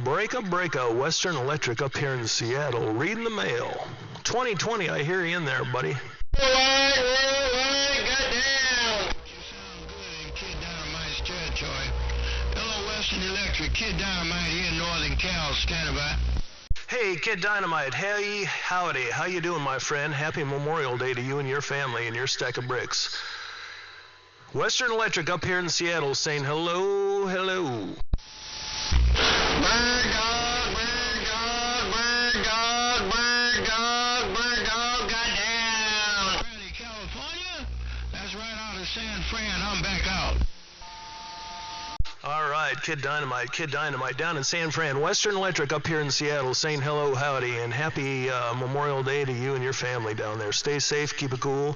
break a Western Electric up here in Seattle. Reading the mail. 2020, I hear you in there, buddy. Goddamn! You sound good in Kid Dynamite's territory. Hello, Western Electric. Kid Dynamite here in Northern Cal, standing by. Hey, Kid Dynamite. Hey, howdy. How you doing, my friend? Happy Memorial Day to you and your family and your stack of bricks. Western Electric up here in Seattle saying hello, hello. Bird dog, bird dog, bird dog, bird dog, bird dog, goddamn! Really, California? That's right out of San Fran. I'm back out. All right, Kid Dynamite down in San Fran. Western Electric up here in Seattle saying hello, howdy, and happy Memorial Day to you and your family down there. Stay safe, keep it cool.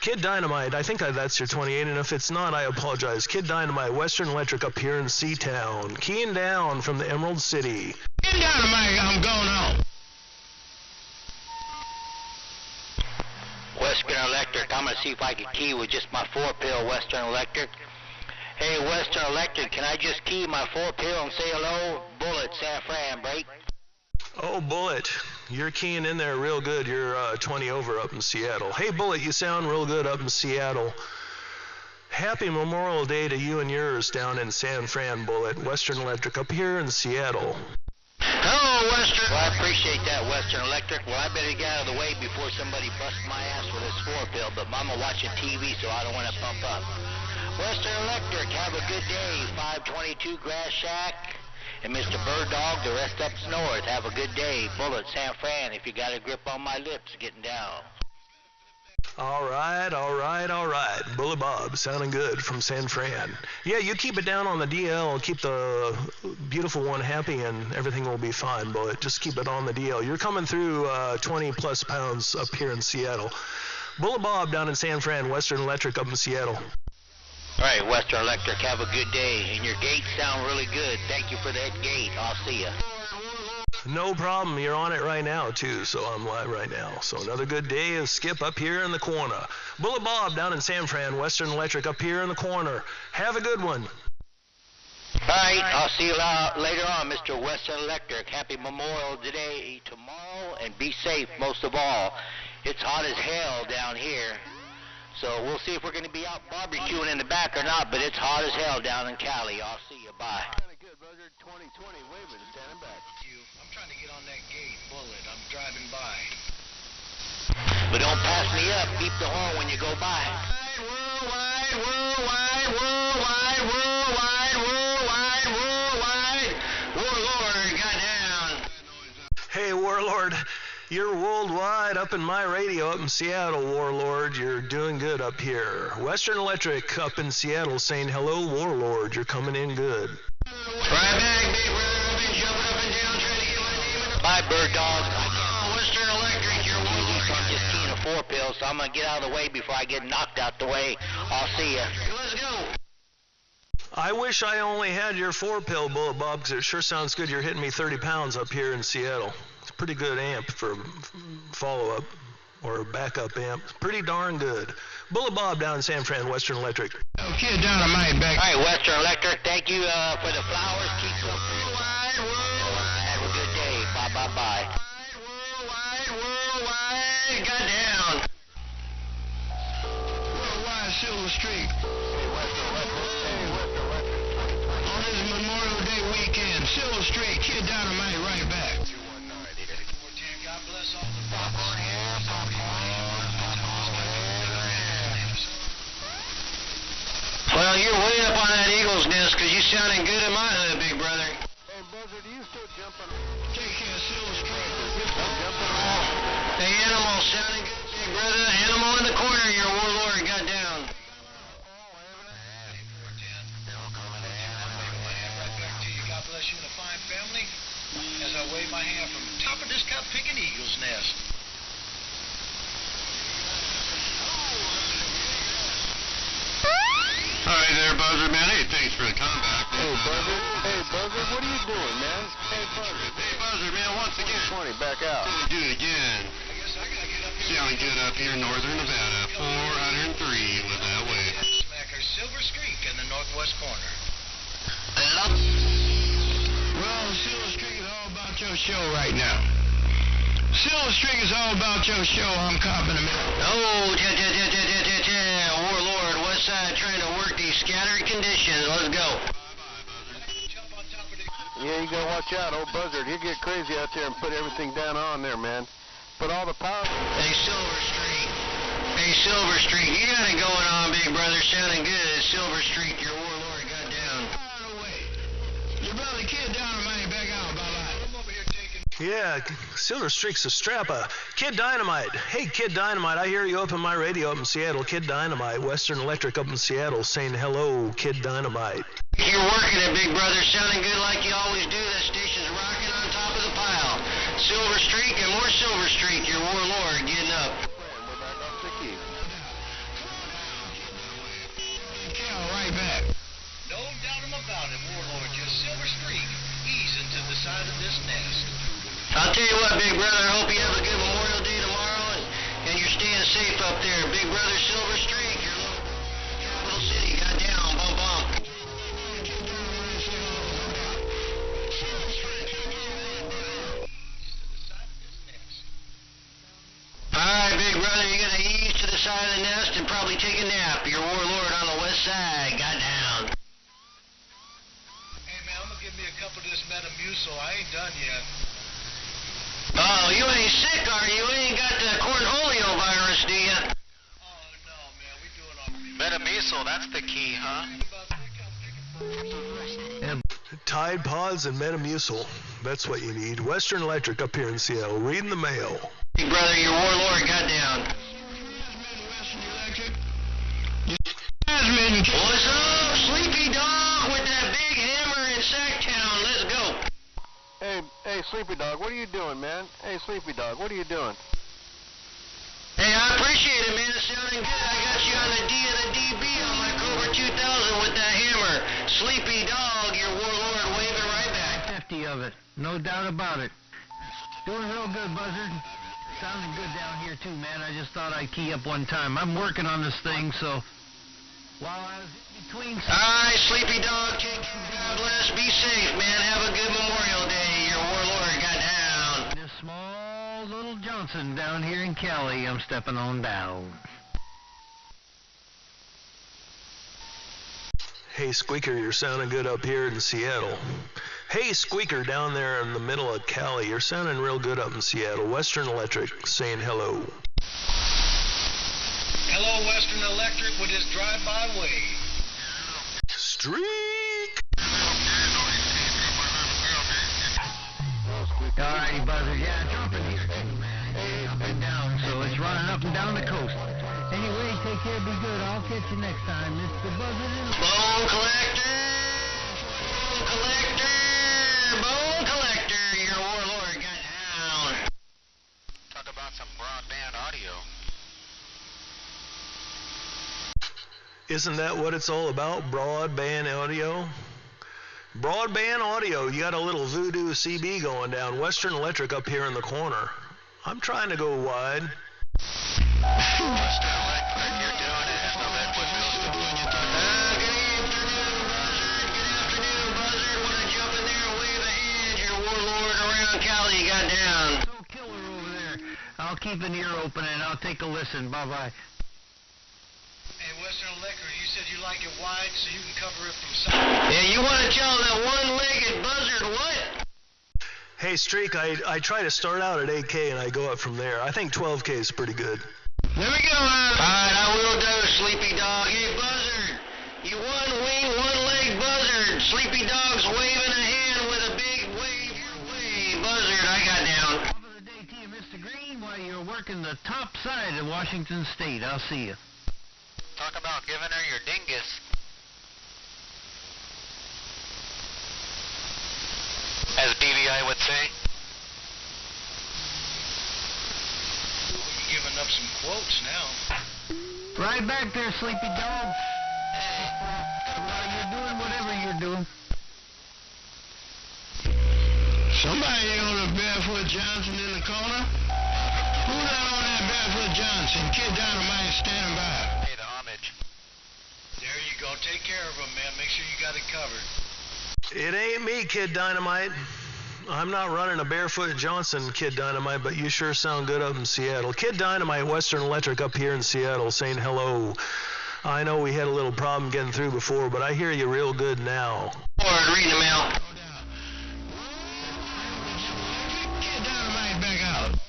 Kid Dynamite, I think that's your 28, and if it's not, I apologize. Kid Dynamite, Western Electric up here in Seatown. Keying down from the Emerald City. Kid Dynamite, I'm going home. Western Electric, I'm going to see if I can key with just my 4-pill Western Electric. Hey, Western Electric, can I just key my 4-pill and say hello? Bullet, San Fran, break. Oh, Bullet, you're keying in there real good. You're 20 over up in Seattle. Hey, Bullet, you sound real good up in Seattle. Happy Memorial Day to you and yours down in San Fran, Bullet. Western Electric up here in Seattle. Hello, Western. Well, I appreciate that, Western Electric. Well, I better get out of the way before somebody busts my ass with this 4-pill, but Mama watching TV, so I don't want to pump up. Western Electric, have a good day. 522 Grass Shack. And Mr. Bird Dog, the rest up north, have a good day. Bullet, San Fran, if you got a grip on my lips, getting down. All right. Bullet Bob, sounding good from San Fran. Yeah, you keep it down on the DL, keep the beautiful one happy, and everything will be fine, Bullet. Just keep it on the DL. You're coming through 20-plus pounds up here in Seattle. Bullet Bob down in San Fran, Western Electric up in Seattle. All right, Western Electric, have a good day. And your gates sound really good. Thank you for that gate. I'll see ya. No problem. You're on it right now, too, so I'm live right now. So another good day of Skip up here in the corner. Bullet Bob down in San Fran, Western Electric up here in the corner. Have a good one. All right, I'll see you later on, Mr. Western Electric. Happy Memorial Day tomorrow, and be safe most of all. It's hot as hell down here. So we'll see if we're going to be out barbecuing in the back or not, but it's hot as hell down in Cali. I'll see you. Bye. Kind of good, brother. 2020, waving, standing back. I'm trying to get on that gate, Bullet. I'm driving by. But don't pass me up. Beep the horn when you go by. Worldwide. Warlord, goddamn. Hey, Warlord. You're worldwide up in my radio up in Seattle, Warlord. You're doing good up here. Western Electric up in Seattle saying hello, Warlord. You're coming in good. Right back, big brother. I've been jumping up and down trying to get my name in the... Bye, Bird Dog. Western Electric, you're woozy. So I'm just keying a 4-pill, so I'm going to get out of the way before I get knocked out the way. I'll see ya. Let's go. I wish I only had your 4-pill, Bullet Bob, because it sure sounds good. You're hitting me 30 pounds up here in Seattle. It's a pretty good amp for follow-up or backup amp. Pretty darn good. Bullet Bob down in San Fran, Western Electric. Okay, Dynamite back. All right, Western Electric, thank you for the flowers. Keep them worldwide. Have a good day. Bye. Worldwide, goddamn. Worldwide Silver Streak. On this Memorial Day weekend, Silver Streak, Kid Dynamite right back. God bless all the popcorn here. Well, you're way up on that eagle's nest because you're sounding good in my hood, big brother. Hey, Buzzard, are you still jumping? Take care of Silver Street. The animal sounding good, big brother. Animal in the corner, your warlord got down. God bless you and a fine family as I wave my hand from top of this cup picking eagle's nest. All right there, Buzzard, man. Hey, thanks for the comeback. Hey, Buzzard, what are you doing, man? Hey, Buzzard, man, once again. 20, back out. Do it again. Sounding good up here in northern Nevada. 403 with that wave. Smacker Silver Streak in the northwest corner. Hello? Well, Silver Silver Streak is all about your show. I'm copping a minute. Oh, Warlord, West Side trying to work these scattered conditions. Let's go. Yeah, you gotta watch out. Old Buzzard, he'll get crazy out there and put everything down on there, man. Put all the power. Hey, Silver Streak. Hey, Silver Streak, you got it going on, big brother. Sounding good. Silver Streak, your Warlord got down. Out of the way. Your brother Kid Dynamite back out. Bye-bye. I'm over here taking... Yeah, Silver Streak's a strapper. Kid Dynamite. Hey, Kid Dynamite, I hear you up in my radio up in Seattle. Kid Dynamite, Western Electric up in Seattle, saying hello, Kid Dynamite. You're working it, big brother. Sounding good like you always do. That station's rocking on top of the pile. Silver Streak and more Silver Streak. Your Warlord getting up. We're back off the key. Cal, right back. No doubt about it, Warlord. Just Silver Streak easing to the side of this nest. I'll tell you what, big brother. I hope you have a good Memorial Day tomorrow, and you're staying safe up there. Big brother Silver Streak, your little capital city got down. Bum bum. Alright, big brother, you're gonna ease to the side of the nest and probably take a nap. Your Warlord on the west side got down. Hey, man, I'm gonna give me a couple of this Metamucil. I ain't done yet. Oh, you ain't sick, are you? You ain't got the cornholio virus, do you? Oh, no, man, we doing all right. Metamucil, that's the key, huh? Tide Pods and Metamucil. That's what you need. Western Electric up here in Seattle. Reading the mail. Big brother, your Warlord got down. What's up, Sleepy Dog with that big hammer in Sacktown? Let's go. Hey, Sleepy Dog, what are you doing, man? Hey, Sleepy Dog, what are you doing? Hey, I appreciate it, man. It's sounding good. I got you on the D of the DB on my Cobra 2000 with that hammer. Sleepy Dog, your Warlord waving right back. 50 of it, no doubt about it. Doing real good, Buzzard. Sounding good down here too, man. I just thought I'd key up one time. I'm working on this thing, so while I was between... Alright, Sleepy Dog, take care. God bless. Be safe, man. Have a good Memorial Day. Your Warlord got down. This small little Johnson down here in Cali, I'm stepping on down. Hey, Squeaker, you're sounding good up here in Seattle. Hey, Squeaker, down there in the middle of Cali, you're sounding real good up in Seattle. Western Electric saying hello. Hello, Western Electric with his drive-by wave. Streak! Alrighty, Buzzard. Yeah, jumping here too, man. Up and down, so it's running up and down the coast. Anyway, take care, be good. I'll catch you next time, Mr. Buzzard. Bone Collector! Bone Collector! Bone Collector! Your Warlord got down. Talk about some broadband audio. Isn't that what it's all about? Broadband audio? Broadband audio. You got a little voodoo CB going down. Western Electric up here in the corner. I'm trying to go wide. Western Electric, you're doing it in the Redwood Building. Good afternoon, Buzzard. Want to jump in there and wave a hand? Your Warlord around Cali got down. So killer over there. I'll keep an ear open and I'll take a listen. Bye-bye. Hey, Western Electric, you said you like it wide so you can cover it from side. Yeah, you want to tell that one-legged buzzard what? Hey, Streak, I try to start out at 8K and I go up from there. I think 12K is pretty good. There we go. Alright, I will do, Sleepy Dog. Hey, Buzzard, you one-wing, one-leg buzzard. Sleepy Dog's waving a hand with a big wave your way. Buzzard, I got down. Top of the day to you, Mr. Green, while you're working the top side of Washington State. I'll see you. Talk about giving her your dingus. As BVI would say. You're giving up some quotes now. Right back there, Sleepy Dog. While you're doing whatever you're doing. Somebody on a Barefoot Johnson in the corner? Who that on that Barefoot Johnson? Kid Dynamite standing by. Pay the homage. There you go. Take care of him, man. Make sure you got it covered. It ain't me, Kid Dynamite. I'm not running a Barefoot Johnson, Kid Dynamite, but you sure sound good up in Seattle. Kid Dynamite, Western Electric up here in Seattle, saying hello. I know we had a little problem getting through before, but I hear you real good now. Forward, reading the mail. Kid Dynamite back out.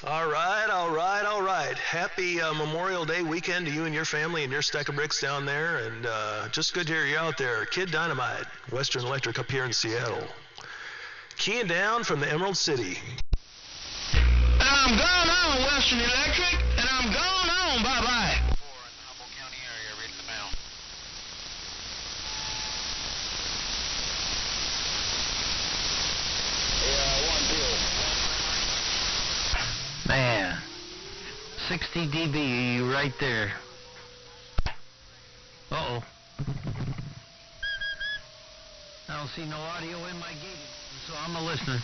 All right, all right, all right. Happy Memorial Day weekend to you and your family and your stack of bricks down there, and just good to hear you out there. Kid Dynamite, Western Electric up here in Seattle. Keying down from the Emerald City. And I'm going on, Western Electric, and I'm going on. Bye-bye. Man, 60 dB right there. Uh-oh. I don't see no audio in my gated, so I'm a listener.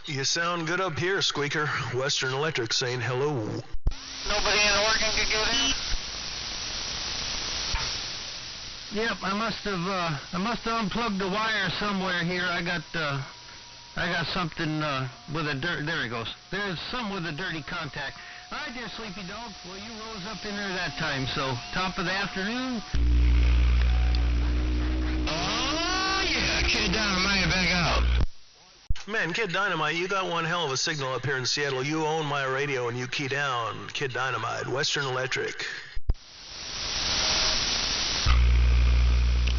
You sound good up here, Squeaker. Western Electric saying hello. Nobody in Oregon could get in? Yep, I must have unplugged the wire somewhere here. I got something with a dirt. There it goes. There's some with a dirty contact. All right, there, Sleepy Dog. Well, you rose up in there that time, so top of the afternoon. Oh yeah, Kid Dynamite back out. Man, Kid Dynamite, you got one hell of a signal up here in Seattle. You own my radio and you key down. Kid Dynamite, Western Electric.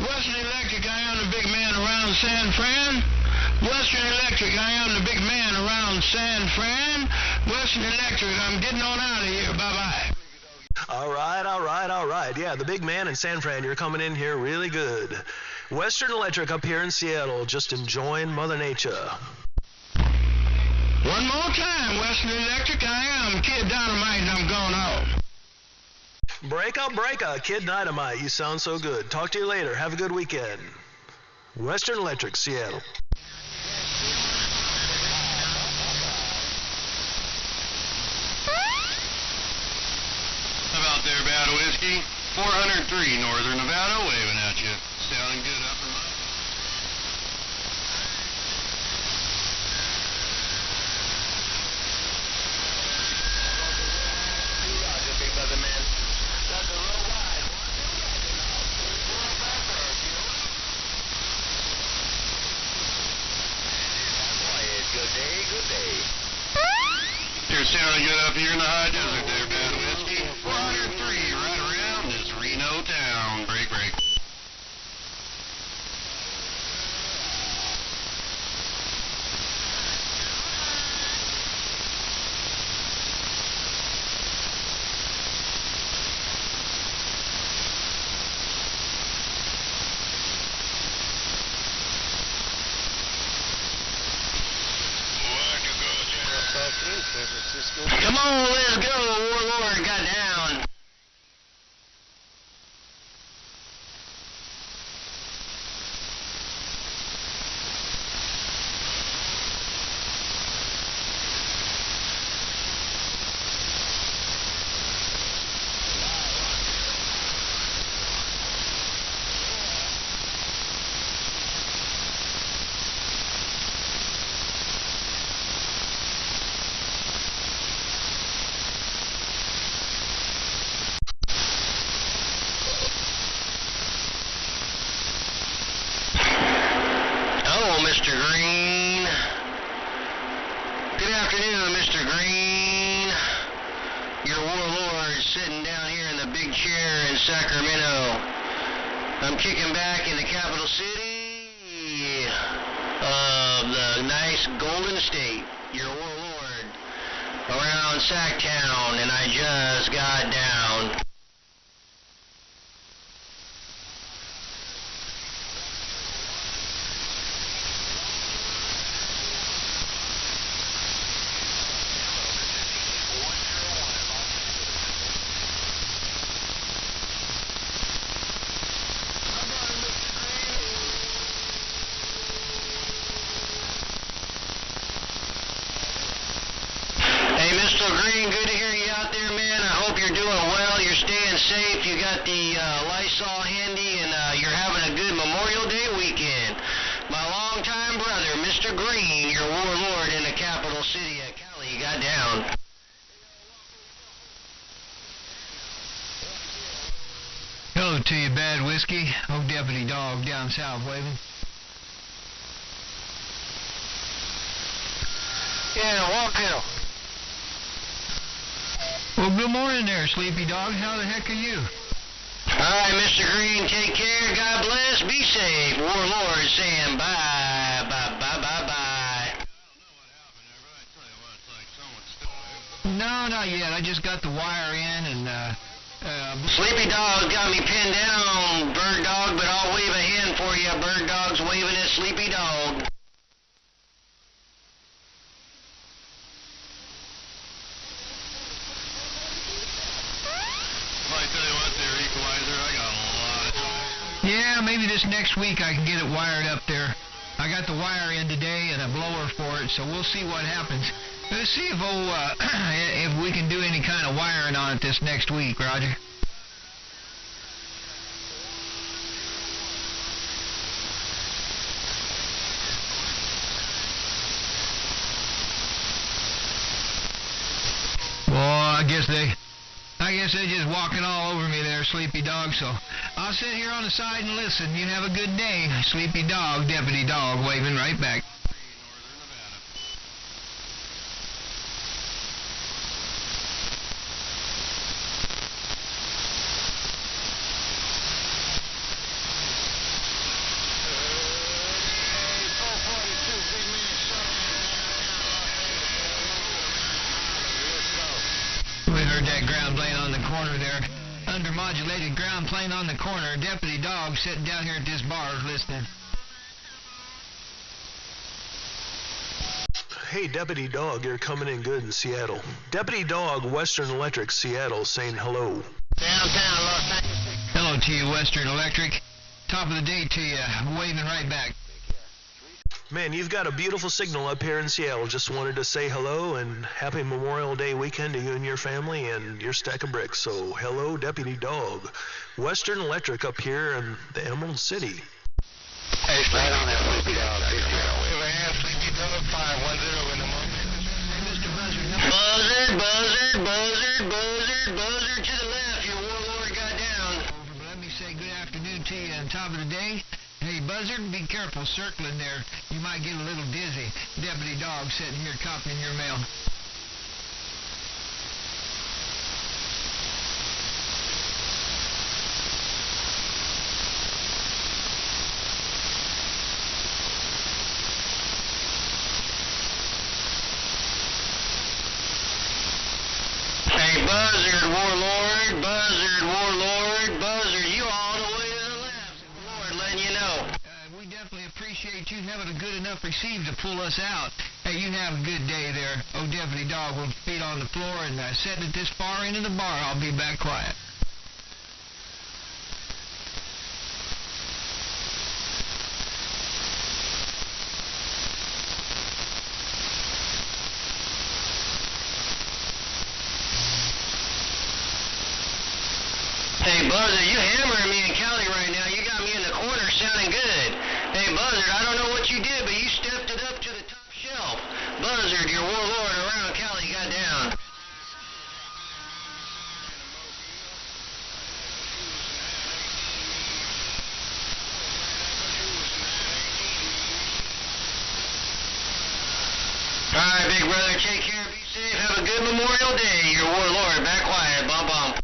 Western Electric, I am the big man around San Fran. Western Electric, I am the big man around San Fran. Western Electric, I'm getting on out of here. Bye-bye. All right, all right, all right. Yeah, the big man in San Fran, you're coming in here really good. Western Electric up here in Seattle, just enjoying Mother Nature. One more time, Western Electric, I am Kid Dynamite, and I'm going home. Break up, Kid Dynamite. You sound so good. Talk to you later. Have a good weekend. Western Electric, Seattle. About there, Bad Whiskey. 403 Northern Nevada, waving at you. Sounding good up in my... You're sounding good up here in the high desert there, Bad Whiskey. 403, right around this Reno town. Break. Come on, let's go. Warlord got down. Mr. Green. Good afternoon, Mr. Green. Your warlord sitting down here in the big chair in Sacramento. I'm kicking back in the capital city of the nice Golden State. Your warlord around Sacktown, and I just got down. Mr. Green, good to hear you out there, man. I hope you're doing well. You're staying safe. You got the Lysol handy, and you're having a good Memorial Day weekend. My longtime brother, Mr. Green, your warlord in the capital city of Cali, got down. Hello to you, Bad Whiskey. Old Deputy Dog down south waving. Yeah, Walkhill. Well, good morning there, Sleepy Dog. How the heck are you? All right, Mr. Green, take care. God bless. Be safe. Warlord saying bye, bye, bye, bye, bye. No, not yet. I just got the wire in and, Sleepy Dog's got me pinned down, Bird Dog, but I'll wave a hand for you. Bird Dog's waving at Sleepy Dog. I tell you what there, Equalizer, I got a lot of time. yeah, maybe this next week I can get it wired up there. I got the wire in today and a blower for it, so we'll see what happens. Let's see if if we can do any kind of wiring on it this next week, Roger. Well, I guess they're just walking all over me there, Sleepy Dog, so I'll sit here on the side and listen. You have a good day, Sleepy Dog, Deputy Dog, waving right back. We heard that ground plane on the corner there. Undermodulated ground plane on the corner. Deputy Dog sitting down here at this bar listening. Hey, Deputy Dog, you're coming in good in Seattle. Deputy Dog, Western Electric, Seattle, saying hello. Downtown Los Angeles. Hello to you, Western Electric. Top of the day to you. Waving right back. Man, you've got a beautiful signal up here in Seattle. Just wanted to say hello and happy Memorial Day weekend to you and your family and your stack of bricks. So, hello, Deputy Dog. Western Electric up here in the Emerald City. Hey, right on that Sleepy Dog. Wave a hand, Sleepy Dog, 510 in the morning. Buzzard, buzzard, buzzard, buzzard, buzzard to the left. Your warlord got down. Let me say good afternoon to you on top of the day. Hey, Buzzard, be careful circling there. You might get a little dizzy. Deputy Dog sitting here copying your mail. Hey, Buzzard, warlord, Buzzard, warlord, Buzzard. You all the way to the left. Lord, letting you know. We definitely appreciate you having a good enough receive to pull us out. Hey, you have a good day there. Oh, Deputy Dog will feet on the floor and sitting at this far end of the bar. I'll be back quiet. Hey, Buzzard, you hammering me in Cali right now. You got me in the corner sounding good. Hey, Buzzard, I don't know what you did, but you stepped it up to the top shelf. Buzzard, your warlord around Cali got down. All right, big brother, take care, be safe, have a good Memorial Day. Your warlord, back quiet, bump, bump.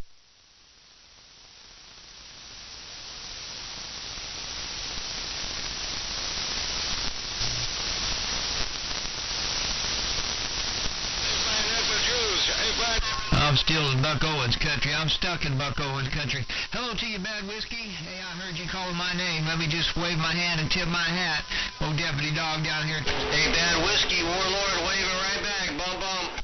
I'm still in Buck Owens country. I'm stuck in Buck Owens country. Hello to you, Bad Whiskey. Hey, I heard you calling my name. Let me just wave my hand and tip my hat. Oh, Deputy Dog down here. Hey, Bad Whiskey, warlord, waving right back, bump, bump.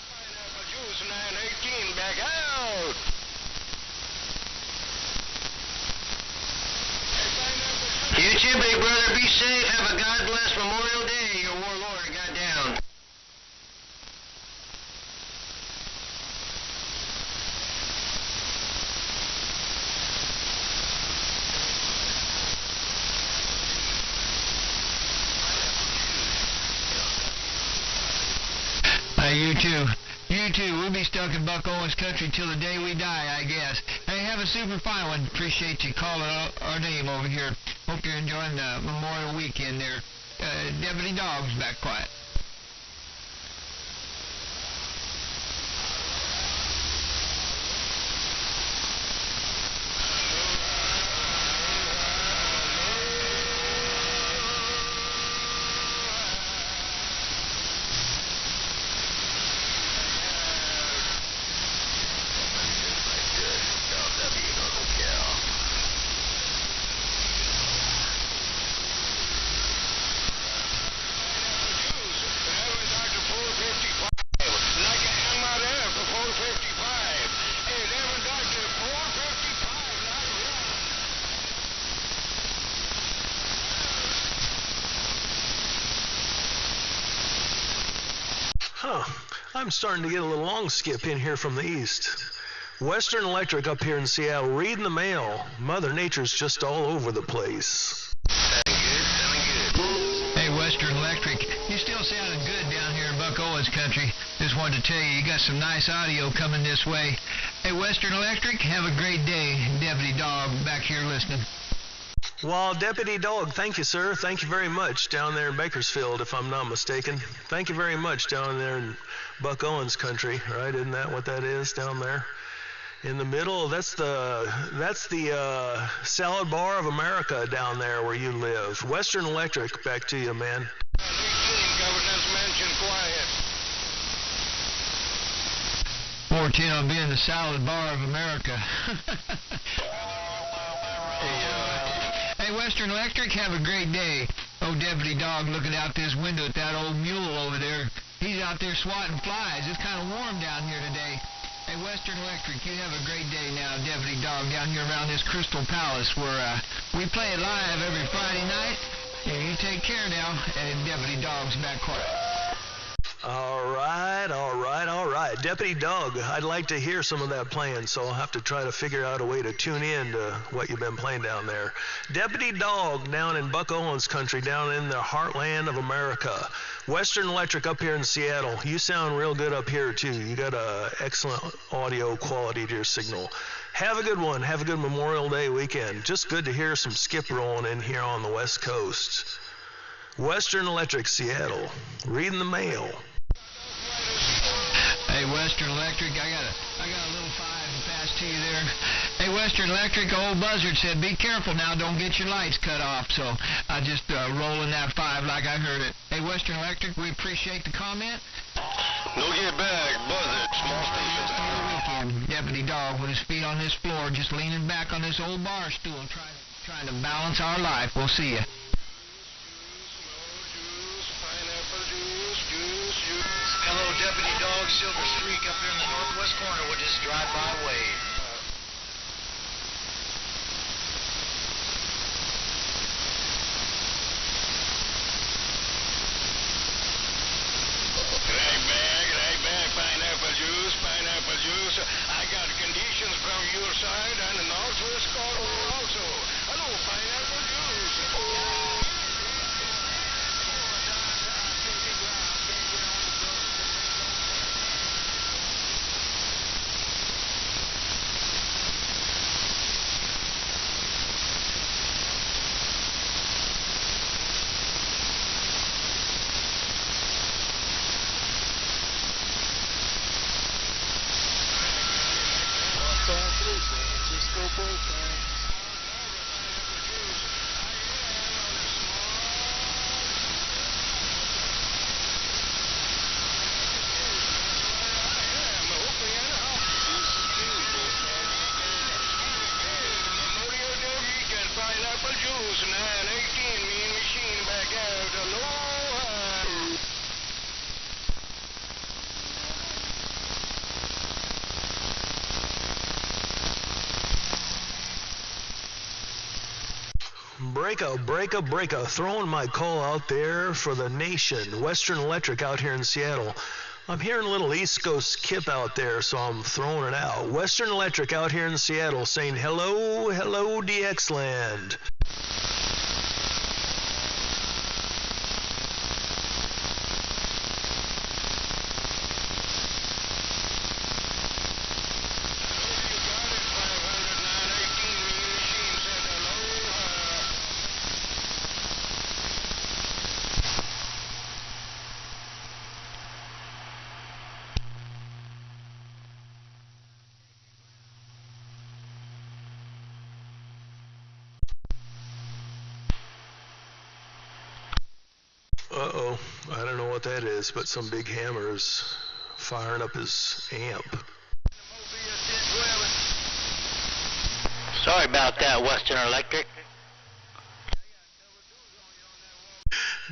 Pineapple juice, 918, back out. You too, big brother. Be safe. Have a God bless Memorial Day. Your warlord got down. you too. We'll be stuck in Buck Owens country till the day we die, I guess. Hey, have a super fine one. Appreciate you calling our name over here. Hope you're enjoying the Memorial Weekend there. Deputy Dog's back quiet. I'm starting to get a little long skip in here from the east. Western Electric up here in Seattle, reading the mail. Mother Nature's just all over the place. Sounding good. Hey, Western Electric, you still sounding good down here in Buck Owens country. Just wanted to tell you, you got some nice audio coming this way. Hey, Western Electric, have a great day. Deputy Dog back here listening. Well, Deputy Dog, thank you, sir. Thank you very much down there in Bakersfield, if I'm not mistaken. Thank you very much down there in Buck Owens country, right? Isn't that what that is down there? In the middle, that's the Salad Bar of America down there where you live. Western Electric, back to you, man. Governance Mansion quiet. 410 on being the Salad Bar of America. Hey, Western Electric, have a great day. Oh, Deputy Dog looking out this window at that old mule over there. He's out there swatting flies. It's kind of warm down here today. Hey, Western Electric, you have a great day now, Deputy Dog, down here around this Crystal Palace where we play it live every Friday night. And you take care now, and Deputy Dog's back quiet. All right, all right, all right. Deputy Dog, I'd like to hear some of that playing, so I'll have to try to figure out a way to tune in to what you've been playing down there. Deputy Dog down in Buck Owens country, down in the heartland of America. Western Electric up here in Seattle. You sound real good up here, too. You got a excellent audio quality to your signal. Have a good one. Have a good Memorial Day weekend. Just good to hear some skip rolling in here on the West Coast. Western Electric, Seattle. Reading the mail. Hey, Western Electric, I got a little 5 to pass to you there. Hey, Western Electric, old Buzzard said, be careful now, don't get your lights cut off. So I just rolling that 5 like I heard it. Hey, Western Electric, we appreciate the comment. No get back, Buzzard, small station. Deputy Dog with his feet on this floor, just leaning back on this old bar stool, trying to balance our life. We'll see you. Hello, Deputy Dog, Silver Streak up here in the northwest corner with this drive-by wave. Right back, pineapple juice. I got conditions from your side and the northwest corner also. Hello, pineapple juice. Breaker. Throwing my call out there for the nation. Western Electric out here in Seattle. I'm hearing a little East Coast kip out there, so I'm throwing it out. Western Electric out here in Seattle saying hello, DX land. Uh-oh. I don't know what that is, but some big hammer is firing up his amp. Sorry about that, Western Electric.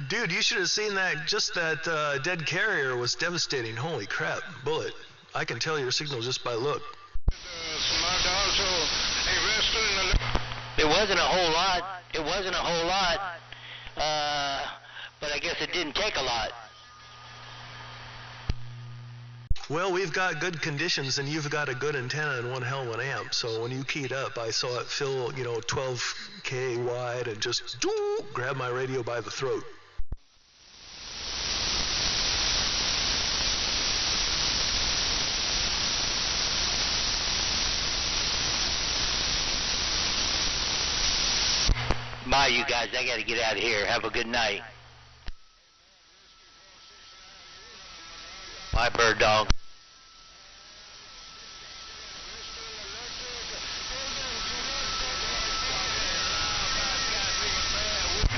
Dude, you should have seen that. Just that dead carrier was devastating. Holy crap. Bullet. I can tell your signal just by look. It wasn't a whole lot. But I guess it didn't take a lot. Well, we've got good conditions, and you've got a good antenna and one hell of an amp. So when you keyed up, I saw it fill, 12K wide and just grab my radio by the throat. Bye, you guys. I got to get out of here. Have a good night. Bye, bird dog.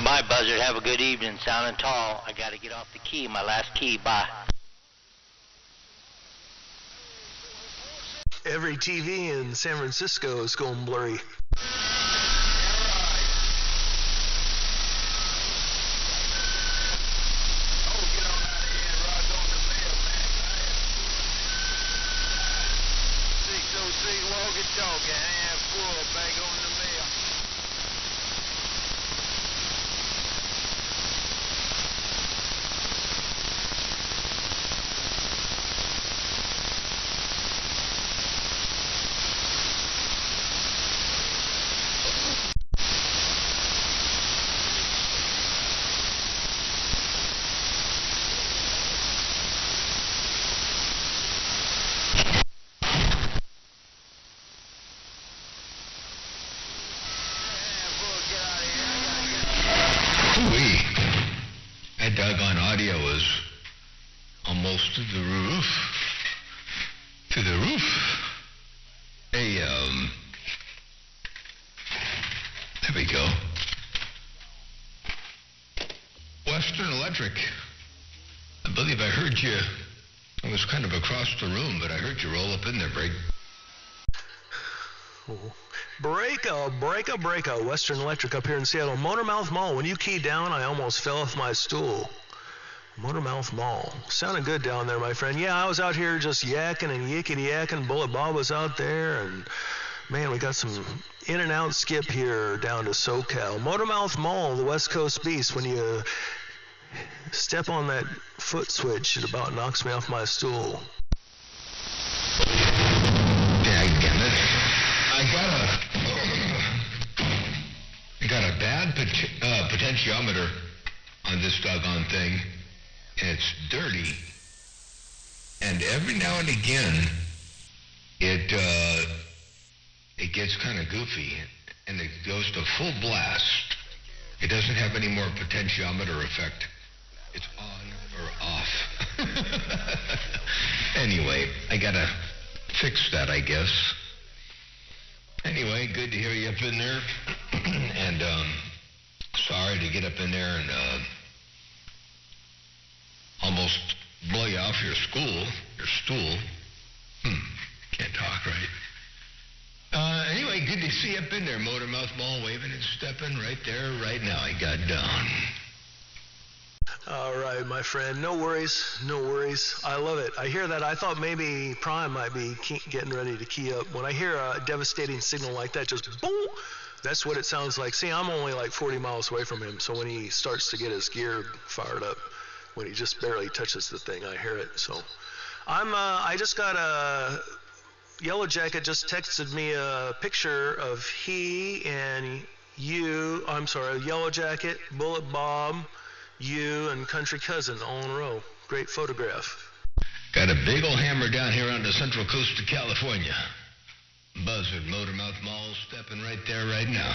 Bye, Buzzard. Have a good evening. Sounding tall. I got to get off the key. My last key. Bye. Every TV in San Francisco is going blurry. That doggone audio was almost to the roof. To the roof. Hey, there we go. Western Electric. I believe I heard you. I was kind of across the room, but I heard you roll up in there, Break. Breaka, Western Electric up here in Seattle. Motormouth Mall. When you keyed down, I almost fell off my stool. Motormouth Mall. Sounded good down there, my friend. Yeah, I was out here just yakking and yickety-yakking. Bullet Bob was out there, and man, we got some in and out skip here down to SoCal. Motormouth Mall, the West Coast Beast. When you step on that foot switch, it about knocks me off my stool. Daggone it. I got a bad potentiometer on this doggone thing. It's dirty. And every now and again, it gets kind of goofy, and it goes to full blast. It doesn't have any more potentiometer effect. It's on or off. Anyway, I gotta fix that, I guess. Anyway, good to hear you up in there. And sorry to get up in there and almost blow you off your stool. Can't talk right. Anyway, good to see you up in there, Motormouth Mall, waving and stepping right there, right now. I got down. All right, my friend. No worries. I love it. I hear that. I thought maybe Prime might be getting ready to key up. When I hear a devastating signal like that, just boom, that's what it sounds like. See, I'm only like 40 miles away from him, so when he starts to get his gear fired up, when he just barely touches the thing, I hear it. So I just got a Yellow Jacket just texted me a picture of he and you. Yellow Jacket, Bullet Bob, you, and Country Cousin all in a row. Great photograph. Got a big old hammer down here on the central coast of California. Buzzard, Motormouth Mall, stepping right there right now.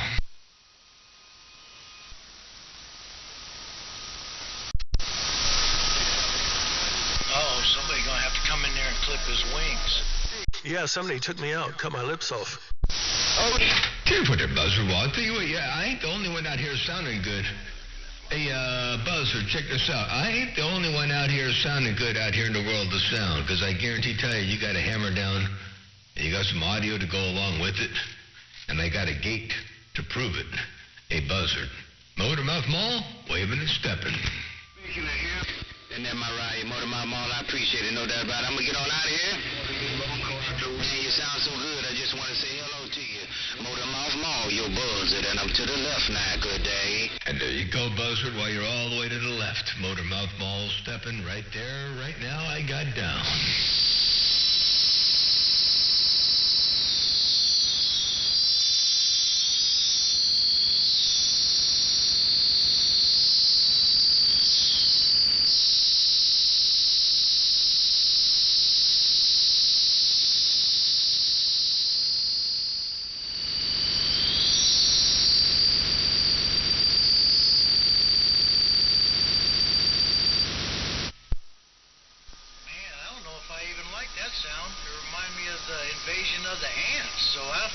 Uh-oh, somebody gonna have to come in there and clip his wings. Yeah, somebody took me out, cut my lips off. Oh, here for the Buzzard, Walter. Yeah, I ain't the only one out here sounding good. Hey, Buzzer, check this out. I ain't the only one out here sounding good out here in the world of sound, because I guarantee tell you got a hammer down, and you got some audio to go along with it, and I got a gate to prove it. Hey, Buzzard, Motormouth Mall, waving and stepping. Speaking of him, and then my ride, Motormouth Mall, I appreciate it, no doubt about it. I'm going to get on out of here. Man, you sound so good, I just want to say hello to you. Motormouth Mall, your Buzzard, and I'm to the left now, good day. And there you go, Buzzard, while you're all the way to the left. Motormouth Mall stepping right there, right now, I got down. Sound. It reminds me of the invasion of the ants. So I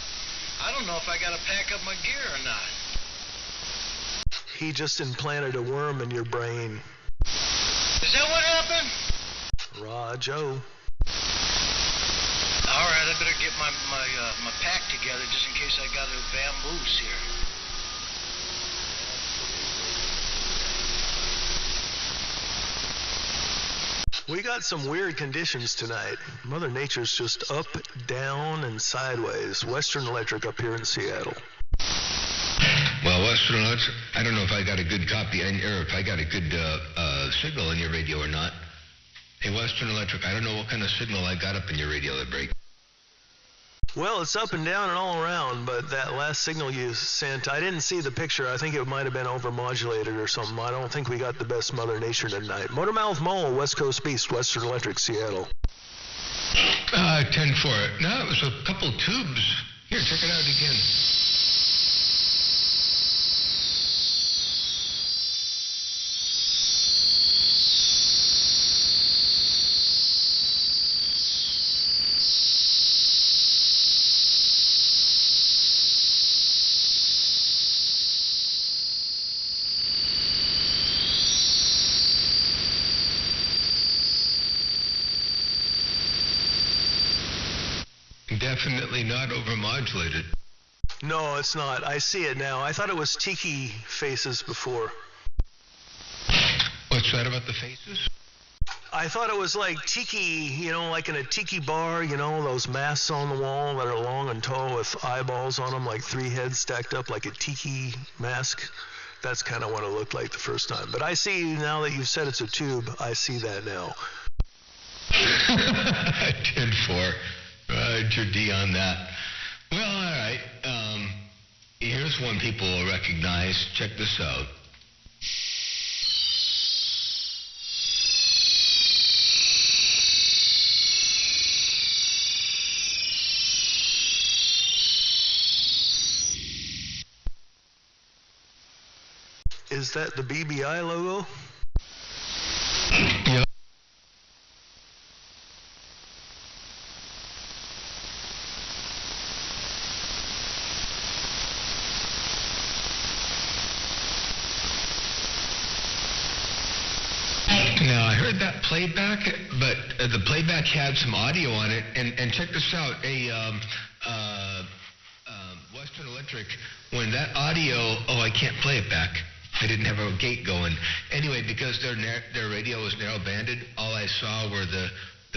don't know if I got to pack up my gear or not. He just implanted a worm in your brain. Is that what happened? Rojo. All right, I better get my pack together just in case I got to vamoose here. We got some weird conditions tonight. Mother Nature's just up, down, and sideways. Western Electric up here in Seattle. Well, Western Electric, I don't know if I got a good copy, or if I got a good signal in your radio or not. Hey, Western Electric, I don't know what kind of signal I got up in your radio that break. Well, it's up and down and all around, but that last signal you sent, I didn't see the picture. I think it might have been overmodulated or something. I don't think we got the best Mother Nature tonight. Motormouth Mall, West Coast Beast, Western Electric, Seattle. 10-4. No, it was a couple tubes. Here, check it out again. Definitely not overmodulated. No, it's not. I see it now. I thought it was tiki faces before. What's that about the faces? I thought it was like tiki, like in a tiki bar, those masks on the wall that are long and tall with eyeballs on them, like 3 heads stacked up like a tiki mask. That's kind of what it looked like the first time. But I see now that you've said it's a tube, I see that now. 10-4. Roger D on that. Well, all right. Here's one people will recognize. Check this out. Is that the BBI logo? Yep. Now, I heard that playback, but the playback had some audio on it, and check this out. Western Electric, when that audio, I can't play it back. I didn't have a gate going. Anyway, because their radio was narrow banded, all I saw were the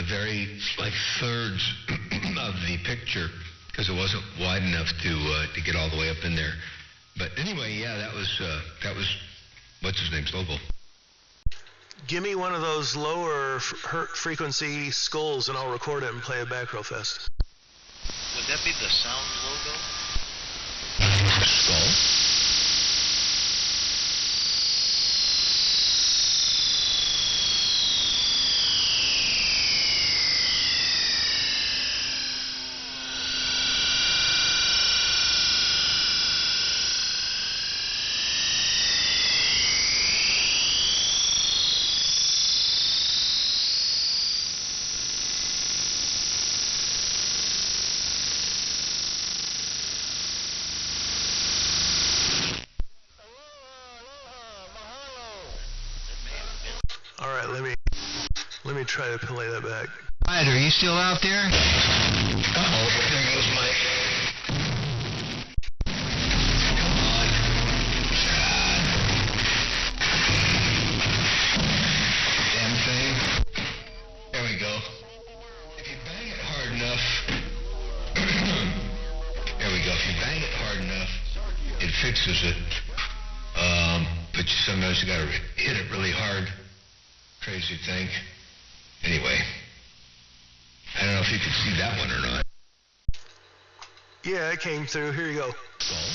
very, thirds of the picture, because it wasn't wide enough to get all the way up in there. But anyway, yeah, that was what's his name's logo. Give me one of those lower frequency skulls and I'll record it and play it back real fast. Would that be the sound logo? Skull? try to play that back. All right, are you still out there? Uh-oh, there goes Mike. Come on. Damn thing. There we go. If you bang it hard enough, there we go. If you bang it hard enough, it fixes it. But sometimes you gotta hit it really hard. Crazy thing. Anyway, I don't know if you could see that one or not. Yeah, it came through. Here you go. Well,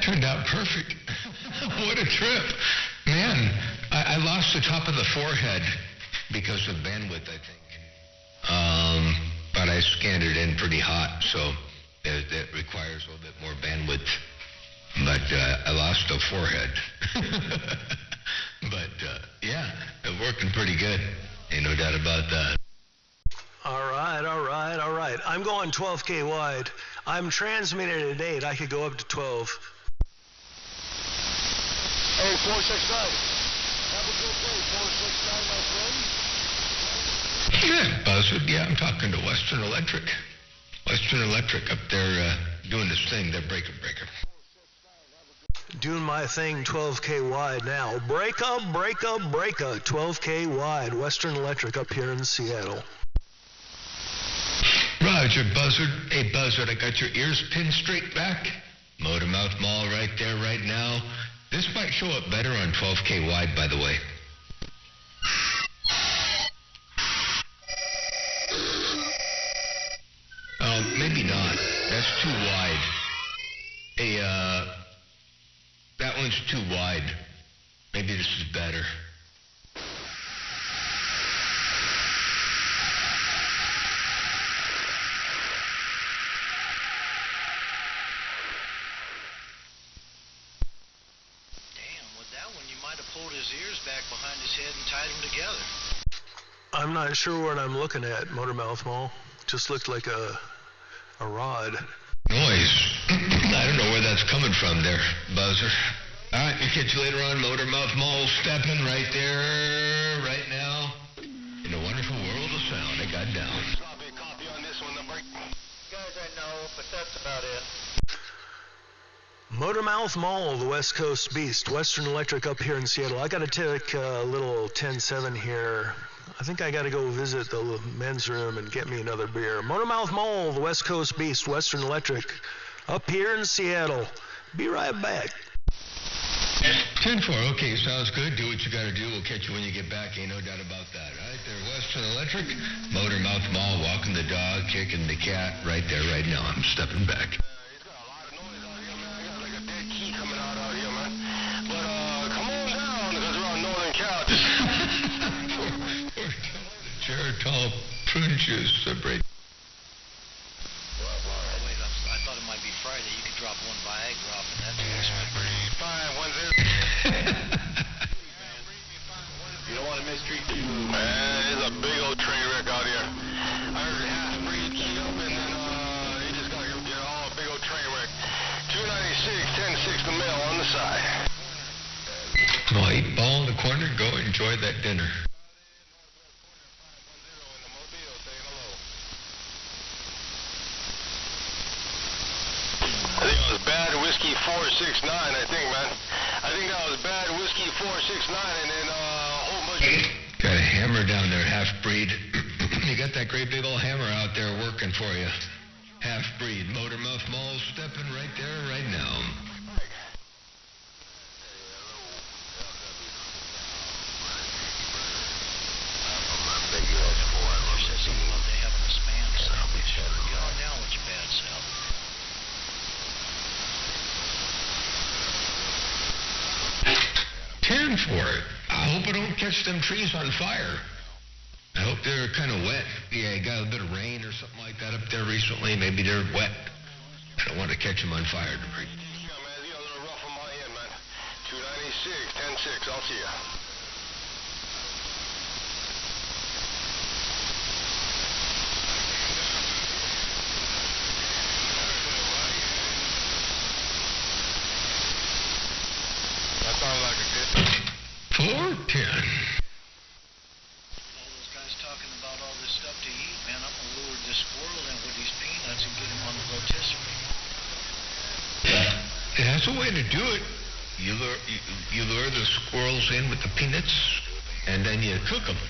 turned out perfect. What a trip. Man, I lost the top of the forehead because of bandwidth, I think. But I scanned it in pretty hot, so that requires a little bit more bandwidth. But I lost the forehead. But, yeah, it's working pretty good. Ain't no doubt about that. All right. I'm going 12K wide. I'm transmitting at 8. I could go up to 12. Hey, 469. Have a good day, 469, my friend. Yeah, Buzzard. Yeah, I'm talking to Western Electric. Western Electric up there doing this thing. They're breaker. Doing my thing 12K wide now. Break up. 12K wide. Western Electric up here in Seattle. Roger, Buzzard. Hey, Buzzard, I got your ears pinned straight back. Motor Mouth Mall right there right now. This might show up better on 12K wide, by the way. Maybe not. That's too wide. Hey, that one's too wide. Maybe this is better. Pulled his ears back behind his head and tied them together. I'm not sure what I'm looking at, Motormouth Mall. Just looked like a rod. Noise. I don't know where that's coming from there, Buzzer. All right, we'll catch you later on. Motormouth Mall stepping right there, right now. In the wonderful world of sound. I got down. Copy on this one, number. Guys, I know, but that's about it. Motormouth Mall, the West Coast Beast, Western Electric up here in Seattle. I got to take a little 10-7 here. I think I got to go visit the men's room and get me another beer. Motormouth Mall, the West Coast Beast, Western Electric up here in Seattle. Be right back. 10-4, okay, sounds good. Do what you got to do. We'll catch you when you get back. Ain't no doubt about that. Right there, Western Electric, Motormouth Mall, walking the dog, kicking the cat. Right there, right now. I'm stepping back. Geritol prune juice break. Wait, I thought it might be Friday. You could drop one Viagra off in that place. Fine, 10. You don't want to mistreat you. Man, it's a big old train wreck out here. I heard half-breed key up, and then he just got all a big old train wreck. 296, 10-6 the mail on the side. Well, 8-ball in the corner. Go enjoy that dinner. I think it was Bad Whiskey 469, I think, man. I think that was Bad Whiskey 469, and then a whole bunch of... Got a hammer down there, half-breed. You got that great big old hammer out there working for you. Half-breed. Motormouth Mall stepping right there, right now. Said something about they having a spam sandwich. Get on down with your bad self. Turn for it. I hope I don't catch them trees on fire. I hope they're kind of wet. Yeah, got a bit of rain or something like that up there recently. Maybe they're wet. I don't want to catch them on fire debris. Yeah, man, you got a little rough on my end, man. 296, 10-6, I'll see ya. That sounds like a good 410. All those guys talking about all this stuff to eat, man. I'm gonna lure this squirrel in with these peanuts and get him on the rotisserie. Yeah, that's a way to do it. You lure the squirrels in with the peanuts, and then you cook them.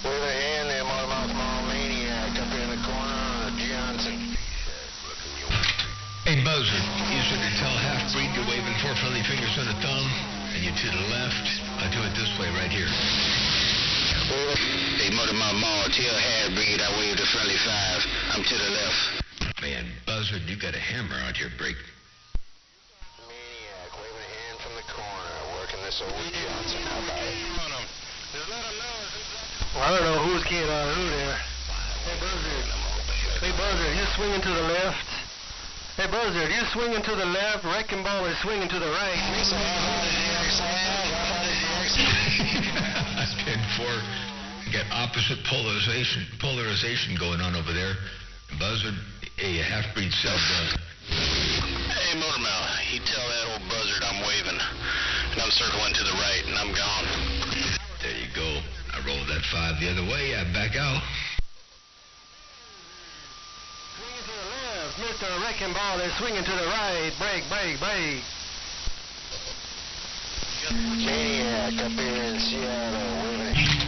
Where the hand there, mothermouth mall maniac up here in the corner on a Johnson. Hey, Buzzard, you should tell half-breed you're waving 4 friendly fingers on the thumb, and you to the left. I'll do it this way right here. Hey, Mother my mom, tell half-breed I waved a friendly 5. I'm to the left. Man, Buzzard, you got a hammer out your break. Maniac waving a hand from the corner, working this old Johnson. How about it? Just let him know. Well, I don't know who's getting on who there. Hey, Buzzard. Hey, Buzzard, you swinging to the left. Hey, Buzzard, you swinging to the left. Wrecking ball is swinging to the right. 10-4. You got opposite polarization going on over there. Buzzard, a half-breed said, Hey, Motormouth, he tell that old buzzard I'm waving, and I'm circling to the right, and I'm gone. there you go. I rolled that 5 the other way. I back out. Swinging to the left. Mr. Wrecking ball is swinging to the right. Break, break, break. Maniac up here in Seattle waving.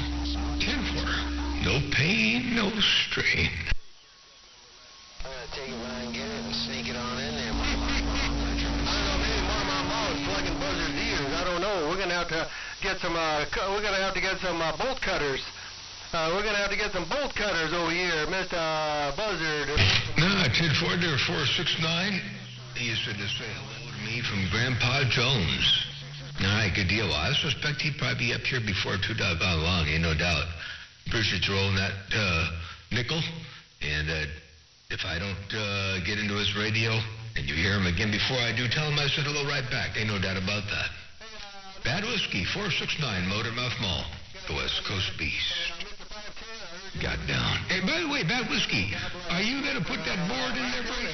10-4. No pain, no strain. I'm gonna take it when I can get it and sneak it on in there. I don't know, maybe one of my balls plugging Buzzard's ears. I don't know. We're gonna have to get some. Bolt cutters. We're gonna have to get some bolt cutters over here, Mr. Buzzard. No, 10-4 there, 469. He used to just say hello to me from Grandpa Jones. All right, good deal. Well, I suspect he'd probably be up here before too doggone long, ain't no doubt. Appreciate you rolling that nickel. And if I don't get into his radio and you hear him again before I do, tell him I said hello right back. Ain't no doubt about that. Bad Whiskey, 469, Motormouth Mall, the West Coast Beast. Got down. Hey, by the way, Bad Whiskey, are you going to put that board in there, Frank?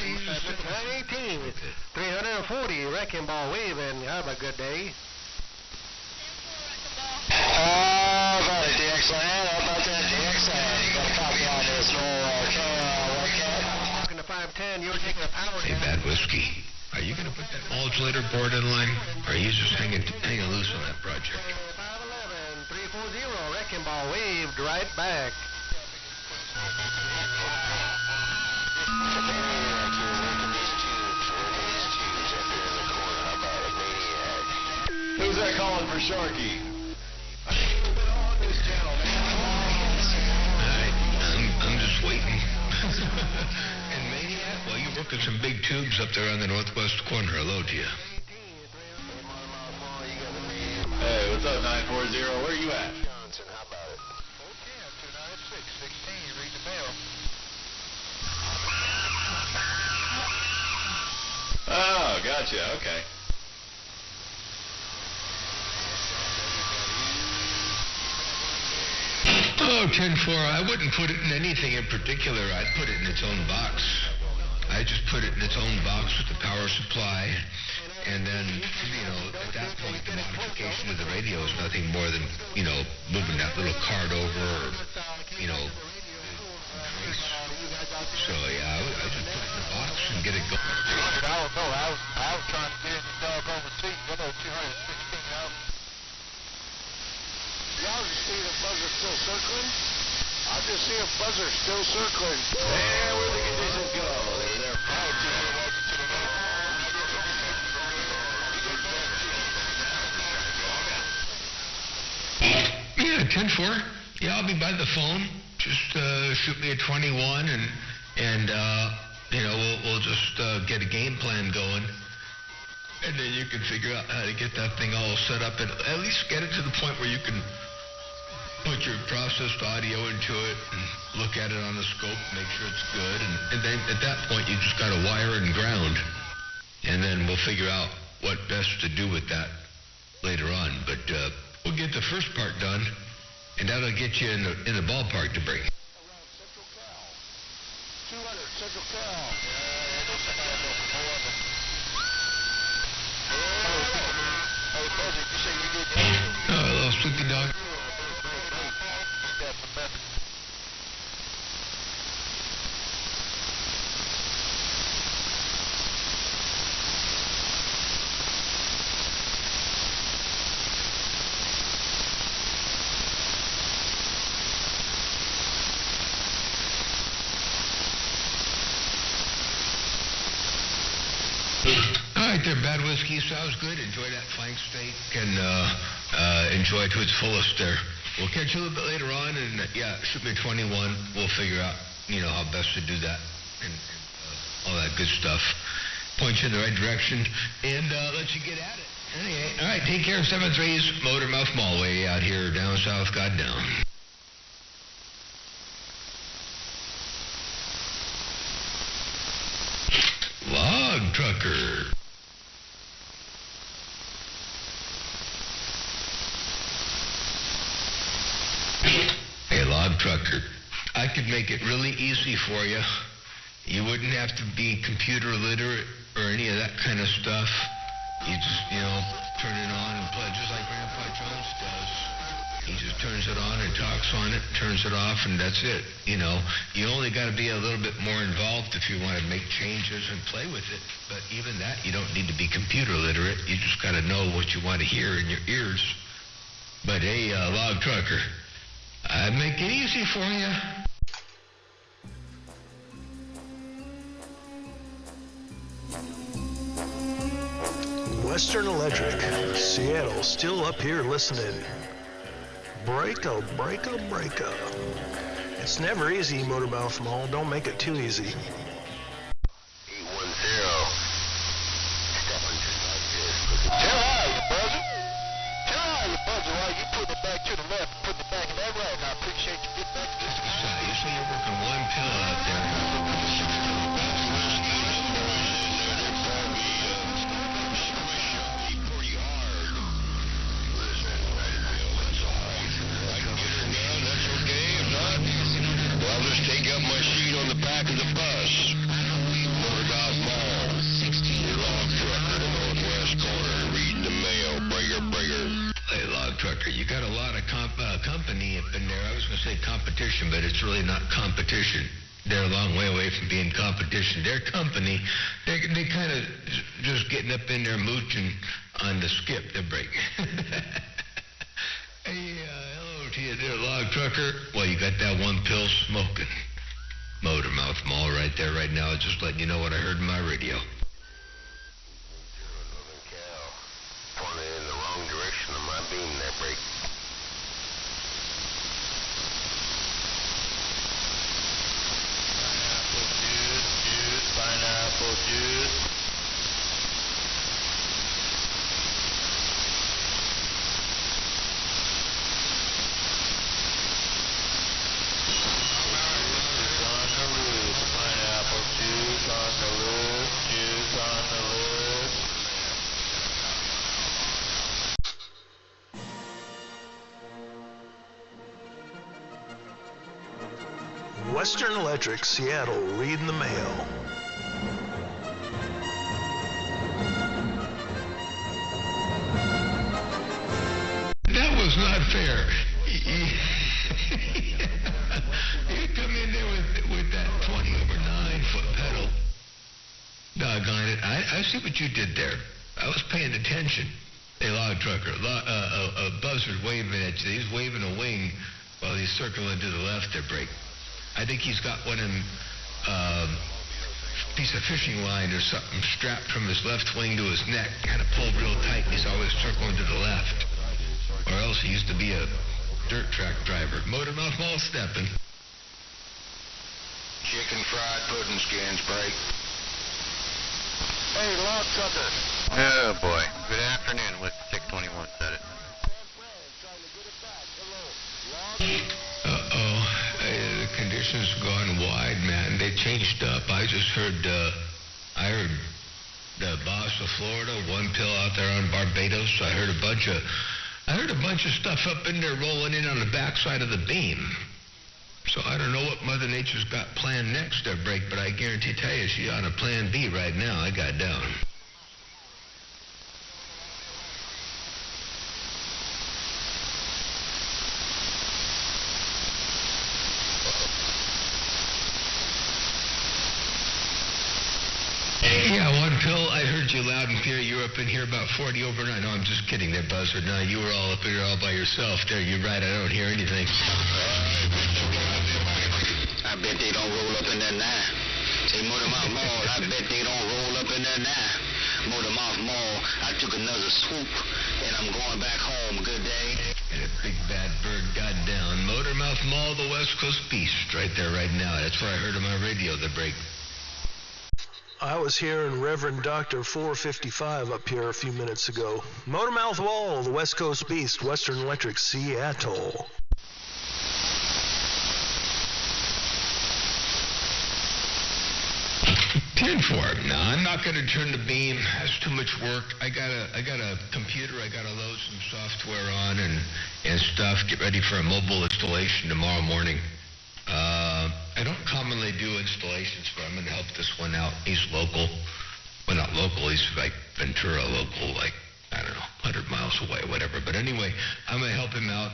918, 340, Wrecking ball waving. Have a good day. How about it, DXLAN? How about that, DXLAN? You got a copy on this little Talking to 510, you were taking a power Hey, down. Bad Whiskey, are you going to put that modulator board in line? Or are you just hanging loose on that project? 511, 340, Wrecking ball waved right back. Maniac, you're working these tubes up here in the corner. How about it, Maniac? Who's that calling for Sharky? I'm just waiting. And Maniac, well, you're working some big tubes up there on the northwest corner. Hello to you. Hey, what's up, 940? Where you at? Johnson, how about it? Okay, up to 9616, read the bell. Oh, gotcha. Okay. Oh, 10-4, I wouldn't put it in anything in particular. I'd put it in its own box. I just put it in its own box with the power supply. And then, at that point, the modification of the radio is nothing more than, moving that little card over or, So, yeah, I just put it in the box and get it going. I don't know. I was trying to get in the doggone receipt. I know 216 out. Y'all just see the buzzer still circling? I just see a buzzer still circling. There where the conditions go. They're there. Yeah, 10-4. Yeah, I'll be by the phone. Just shoot me a 21 and we'll just get a game plan going. And then you can figure out how to get that thing all set up and at least get it to the point where you can put your processed audio into it and look at it on the scope, make sure it's good. And then at that point, you just got to wire and ground. And then we'll figure out what best to do with that later on. But we'll get the first part done, and that'll get you in the ballpark to break. Central Cal. 200, Central Cal. Oh, hello, Sleepy Dog. All right there, Bad Whiskey. Sounds good. Enjoy that flank steak and enjoy it to its fullest there. We'll catch you a little bit later on, and shoot me 21. We'll figure out, how best to do that and all that good stuff. Point you in the right direction and let you get at it. Anyway, all right, take care of 7-3's Motormouth Mall way out here down south, goddamn. Log Trucker. Hey, Log Trucker, I could make it really easy for you. You wouldn't have to be computer literate or any of that kind of stuff. You just, turn it on and play just like Grandpa Jones does. He just turns it on and talks on it, turns it off, and that's it. You only got to be a little bit more involved if you want to make changes and play with it. But even that, you don't need to be computer literate. You just got to know what you want to hear in your ears. But hey, Log Trucker, I'd make it easy for you. Western Electric, Seattle, still up here listening. Breaka, breaka, breaka. It's never easy, Motormouth Mall. Don't make it too easy. 810. Stepping just like this. Tell how you buzzing. Tell how you buzzing while you put it back to the left, put it back to that right. And I appreciate you getting back to this. You say you're working one pill out there. Take up my seat on the back of the bus. Motormouth Mall. 16 Log Trucker, northwest corner, reading the mail. Breaker. Hey, Log Trucker, you got a lot of company up in there. I was going to say competition, but it's really not competition. They're a long way away from being competition. They're company. They kind of just getting up in there mooching on the skip, the break. Hey, hello to you there, Log Trucker. Well, you got that one pill smoking. Motormouth Mall right there right now. Just letting you know what I heard in my radio. Northern Cal. Pointing in the wrong direction on my beam there, break. Pineapple juice. Western Electric, Seattle, reading the mail. That was not fair. You come in there with that 20/9 foot pedal. Doggone it. I see what you did there. I was paying attention. Hey, Log Trucker, a buzzard waving at you. He's waving a wing while he's circling to the left there, break. I think he's got one of them piece of fishing line or something strapped from his left wing to his neck, kind of pulled real tight. He's always circling to the left. Or else he used to be a dirt track driver. Motormouth Mall stepping. Chicken fried pudding skins, break. Hey, Log Trucker. Oh, boy. Good afternoon. With 621 said it. Uh-oh. The conditions gone wide, man. They changed up. I just heard, I heard the boss of Florida, one pill out there on Barbados. I heard a bunch of stuff up in there rolling in on the backside of the beam. So I don't know what Mother Nature's got planned next to break, but I guarantee tell you she's on a plan B right now. I got down. Yeah, one pill. I heard you loud and clear. You were up in here about 40 overnight. No, I'm just kidding there, Buzzard. No, you were all up in here all by yourself. There, you're right. I don't hear anything. I bet they don't roll up in there now. Say, Motormouth Mall, I bet they don't roll up in there now. Motormouth Mall, I took another swoop, and I'm going back home. Good day. And a big bad bird got down. Motormouth Mall, the West Coast Beast, right there, right now. That's what I heard on my radio, the break. I was hearing Reverend Dr. 455 up here a few minutes ago. Motormouth Wall, the West Coast Beast, Western Electric, Seattle. 10-4. No, I'm not going to turn the beam. That's too much work. I got a computer. I got to load some software on and stuff. Get ready for a mobile installation tomorrow morning. I don't commonly do installations, but I'm going to help this one out. He's local. Well, not local. He's like Ventura local, like, I don't know, 100 miles away, whatever. But anyway, I'm going to help him out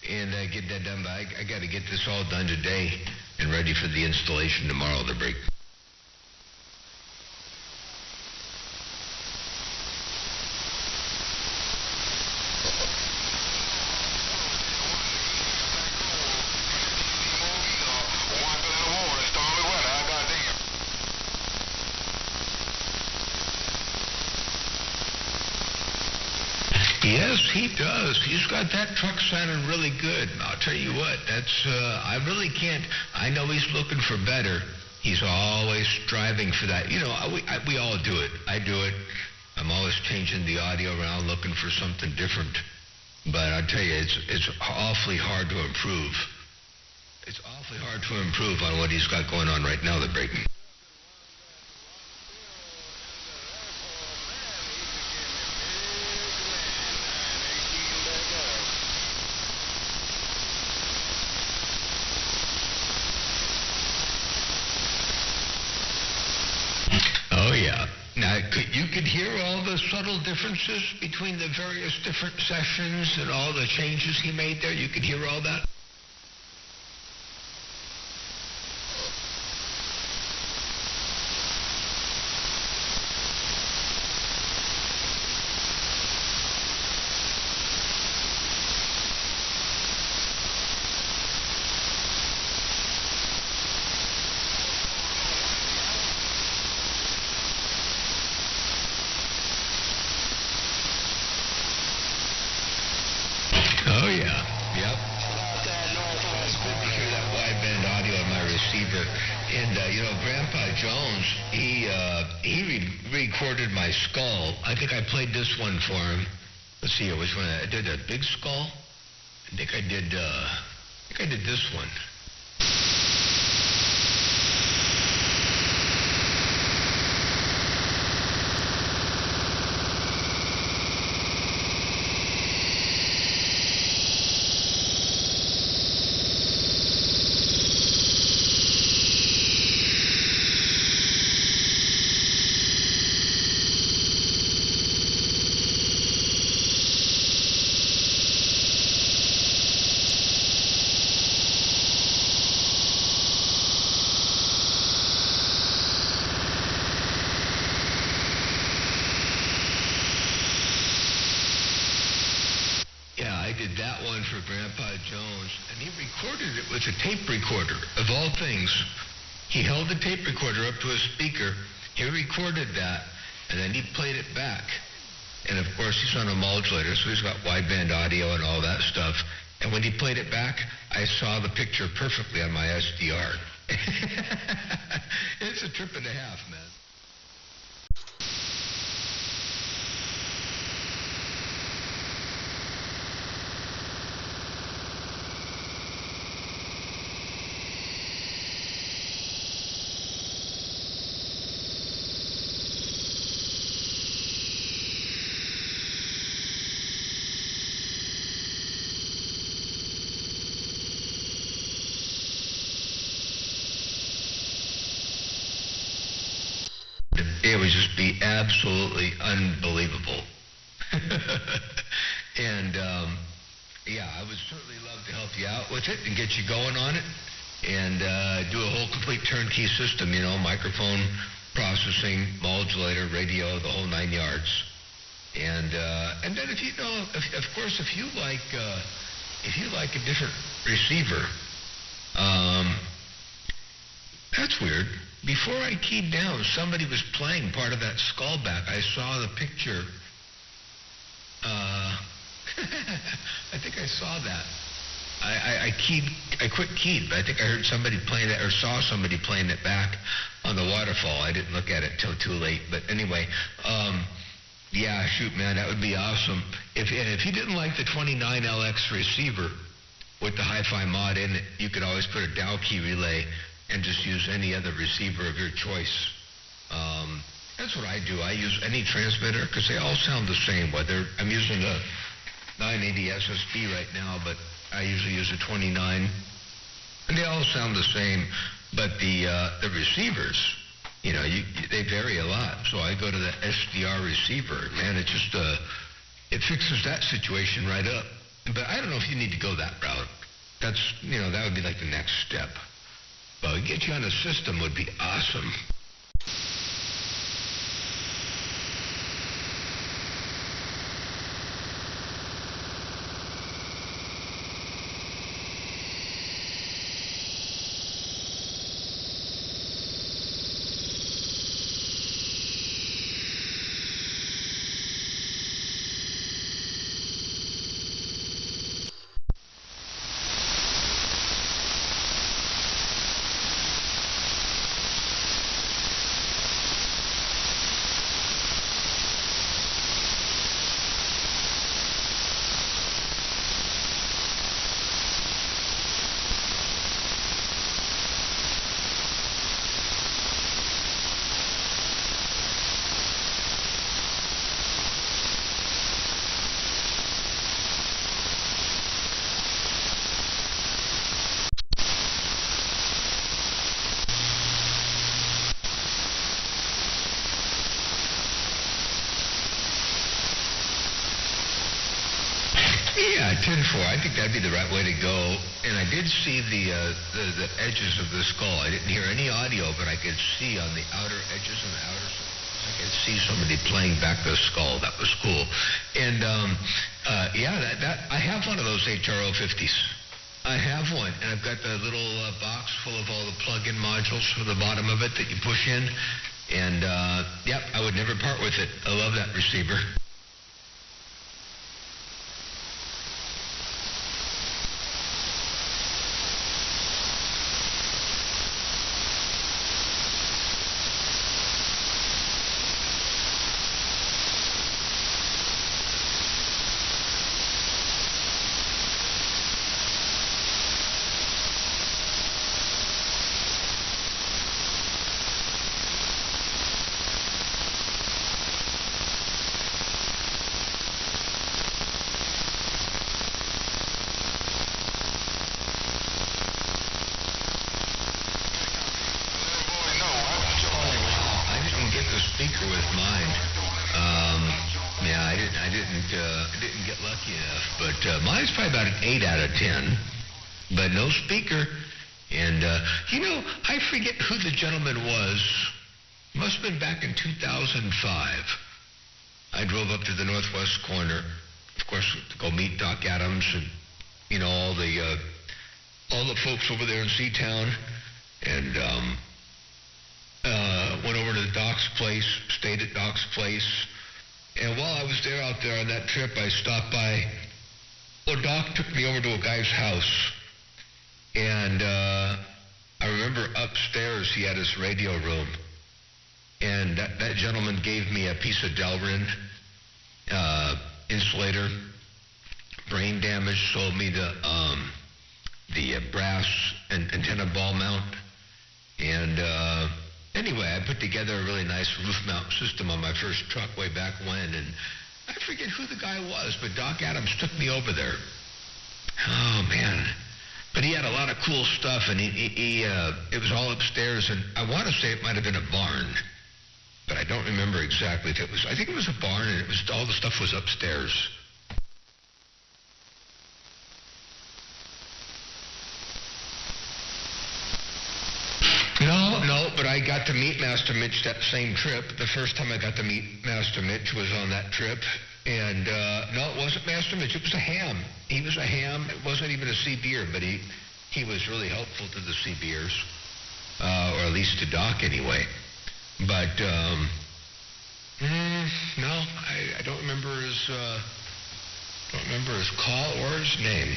and get that done. But I got to get this all done today and ready for the installation tomorrow, the break. Yes, he does. He's got that truck sounding really good. I'll tell you what, that's, I really can't, I know he's looking for better. He's always striving for that. You know, we all do it. I do it. I'm always changing the audio around, looking for something different. But I'll tell you, it's awfully hard to improve. It's awfully hard to improve on what he's got going on right now, the break. Oh, yeah. Now, you could hear all the subtle differences between the various different sessions and all the changes he made there. You could hear all that? Oh, yeah. Yep. It's good to hear that wideband audio on my receiver. And, you know, Grandpa Jones, he recorded my skull. I think I played this one for him. Let's see here, which one? I did a big skull. I think I did this one. I did that one for Grandpa Jones, and he recorded it with a tape recorder, of all things. He held the tape recorder up to a speaker, he recorded that, and then he played it back. And of course, he's on a modulator, so he's got wideband audio and all that stuff. And when he played it back, I saw the picture perfectly on my SDR. It's a trip and a half, man. it would just be absolutely unbelievable. And, yeah, I would certainly love to help you out with it and get you going on it and do a whole complete turnkey system, you know, microphone, processing, modulator, radio, the whole 9 yards. And then if you know, of course, if you like a different receiver, that's weird. Before I keyed down, somebody was playing part of that skullback. I saw the picture. I think I saw that. I quick keyed, but I think I heard somebody playing it or saw somebody playing it back on the waterfall. I didn't look at it till too late. But anyway, yeah, shoot, man, that would be awesome. If you didn't like the 29LX receiver with the hi-fi mod in it, you could always put a Dow key relay and just use any other receiver of your choice. That's what I do. I use any transmitter because they all sound the same. Whether I'm using a 980 SSB right now, but I usually use a 29, and they all sound the same. But the receivers, you know, they vary a lot. So I go to the SDR receiver. Man, it just it fixes that situation right up. But I don't know if you need to go that route. That's, you know, that would be like the next step. But get you on a system would be awesome. Yeah, 10-4. I think that'd be the right way to go. And I did see the edges of the skull. I didn't hear any audio, but I could see on the outer edges and the outer side. I could see somebody playing back the skull. That was cool. And yeah, that I have one of those HRO 50s. I have one, and I've got the little box full of all the plug-in modules for the bottom of it that you push in. And yep, I would never part with it. I love that receiver. Mine's probably about an 8 out of 10, but no speaker. And, you know, I forget who the gentleman was. Must have been back in 2005. I drove up to the northwest corner, of course, to go meet Doc Adams and, you know, all the folks over there in Seatown. And went over to Doc's place, stayed at Doc's place. And while I was there out there on that trip, I stopped by. Well, Doc took me over to a guy's house, and I remember upstairs he had his radio room, and that gentleman gave me a piece of Delrin insulator, brain damage, sold me the brass and antenna ball mount, and anyway, I put together a really nice roof mount system on my first truck way back when, and I forget who the guy was, but Doc Adams took me over there. Oh, man. But he had a lot of cool stuff, and he it was all upstairs, and I want to say it might have been a barn. but I don't remember exactly if it was. I think it was a barn, and it was all the stuff was upstairs. No, but I got to meet Master Mitch that same trip. The first time I got to meet Master Mitch was on that trip. And, no, it wasn't Master Mitch. It was a ham. He was a ham. It wasn't even a CB'er, but he was really helpful to the CB'ers, or at least to Doc anyway. But, no, I don't remember his call or his name.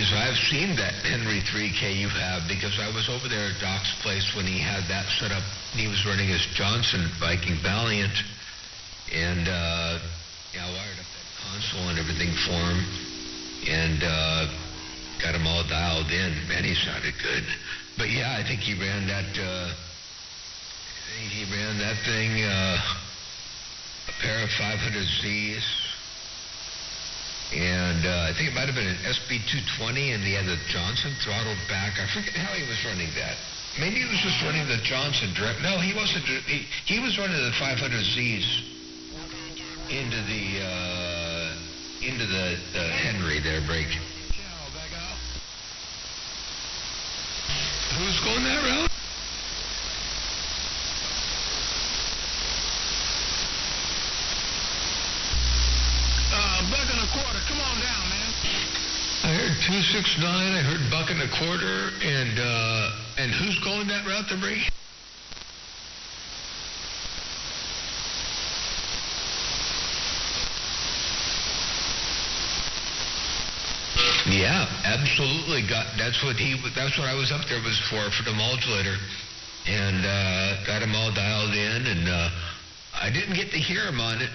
So I've seen that Henry 3K you have, because I was over there at Doc's place when he had that set up. He was running his Johnson Viking Valiant, and I wired up that console and everything for him, and got him all dialed in. Man, he sounded good. But yeah, I think he ran that. Thing, a pair of 500Zs. And I think it might have been an SB220, and he had the Johnson throttled back. I forget how he was running that. Maybe he was just running the Johnson direct. No, he wasn't. He was running the 500Zs into the Henry there, brake. Who's going that route? $1.25. Come on down, man. I heard 269. I heard $1.25. And who's going that route, Debris? Yeah, absolutely. That's what I was up there was for the modulator, and got him all dialed in, and I didn't get to hear him on it.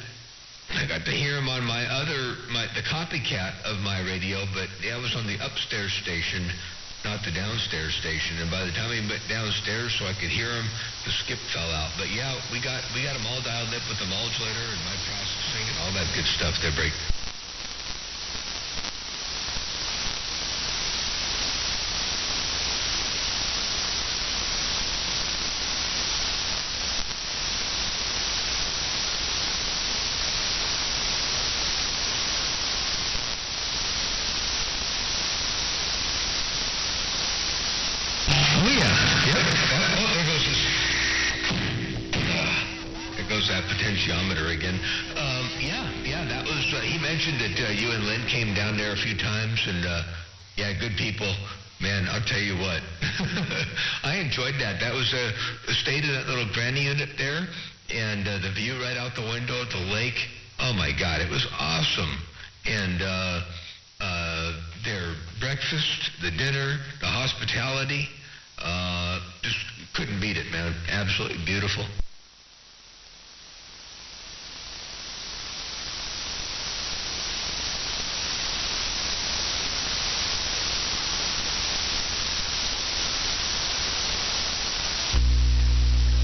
I got to hear him on the copycat of my radio, but I was on the upstairs station, not the downstairs station. And by the time he went downstairs so I could hear him, the skip fell out. But yeah, we got him all dialed up with the modulator and my processing and all that good stuff there, Break. That potentiometer again. That was, he mentioned that you and Lynn came down there a few times, and good people. Man, I'll tell you what, I enjoyed that. That was stayed in that little granny unit there, and the view right out the window at the lake. Oh my God, it was awesome. And their breakfast, the dinner, the hospitality, just couldn't beat it, man. Absolutely beautiful.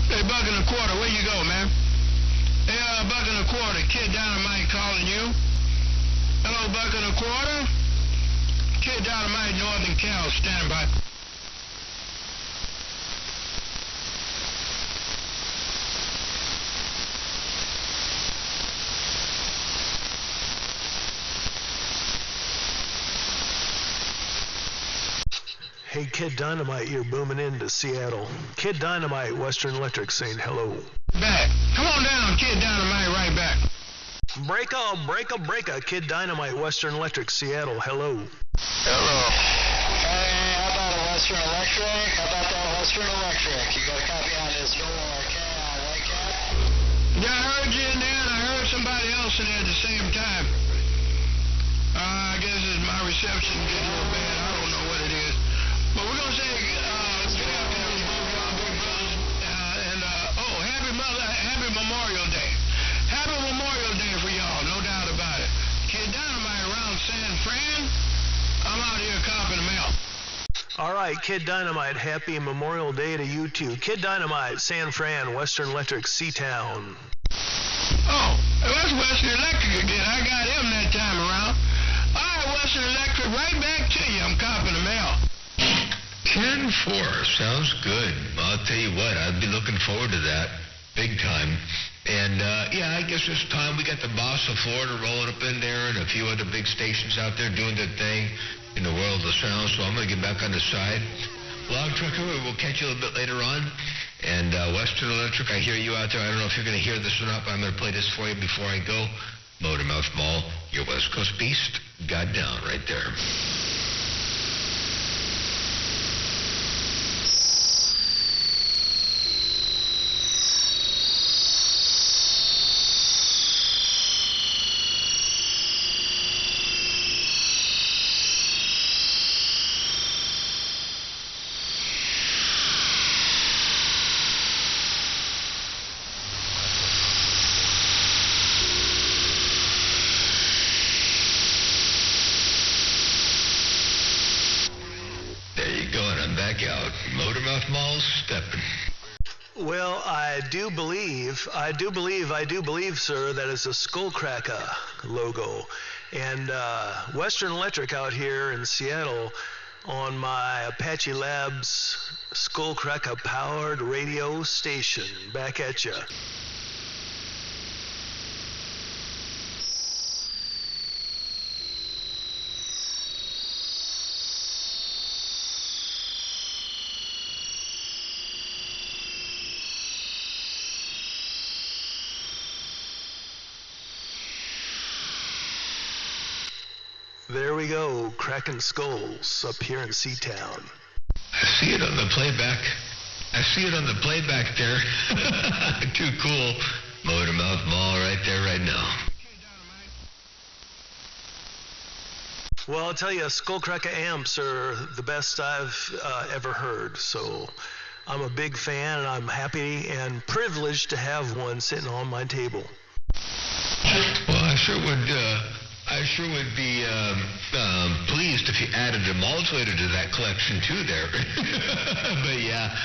$1.25. Where you go, man? Hey, $1.25. Kid Dynamite calling you. Hello, $1.25. Kid Dynamite, Northern Cal, stand by. Hey, Kid Dynamite, you're booming into Seattle. Kid Dynamite, Western Electric, saying hello. Back. Come on down, Kid Dynamite, right back. Breaka. Kid Dynamite, Western Electric, Seattle, hello. Hello. Hey, how about a Western Electric? How about that Western Electric? You got a copy on this WRK on White Cat? announcing it at the same time. I guess it's my reception getting a little bad. I don't know what it is. But we're going to say good afternoon, both y'all big brothers. Happy Memorial Day. Happy Memorial Day for y'all, no doubt about it. Kid Dynamite around San Fran. I'm out here copping them out. All right, Kid Dynamite, happy Memorial Day to you too. Kid Dynamite, San Fran, Western Electric, Seatown. Oh, that's Western Electric again. I got him that time around. All right, Western Electric, right back to you. I'm copping the mail. 10-4, sounds good. I'll tell you what, I'd be looking forward to that big time. And, yeah, I guess it's time. We got the boss of Florida rolling up in there and a few other big stations out there doing their thing in the world of sound, so I'm going to get back on the side. Log Trucker, we'll catch you a little bit later on. And Western Electric, I hear you out there. I don't know if you're going to hear this or not, but I'm going to play this for you before I go. Motormouth Mall, your West Coast beast, got down right there. Out. Motormouth Mall's stepping. Well, I do believe, sir, that is a Skullcracker logo. And Western Electric out here in Seattle on my Apache Labs Skullcracker-powered radio station. Back at ya. There we go, cracking skulls up here in Seatown. I see it on the playback. There. Too cool. Motormouth Mall right there right now. Well, I'll tell you, Skullcracker amps are the best I've ever heard. So I'm a big fan, and I'm happy and privileged to have one sitting on my table. Well, I sure would be pleased if you added a modulator to that collection too there. But yeah,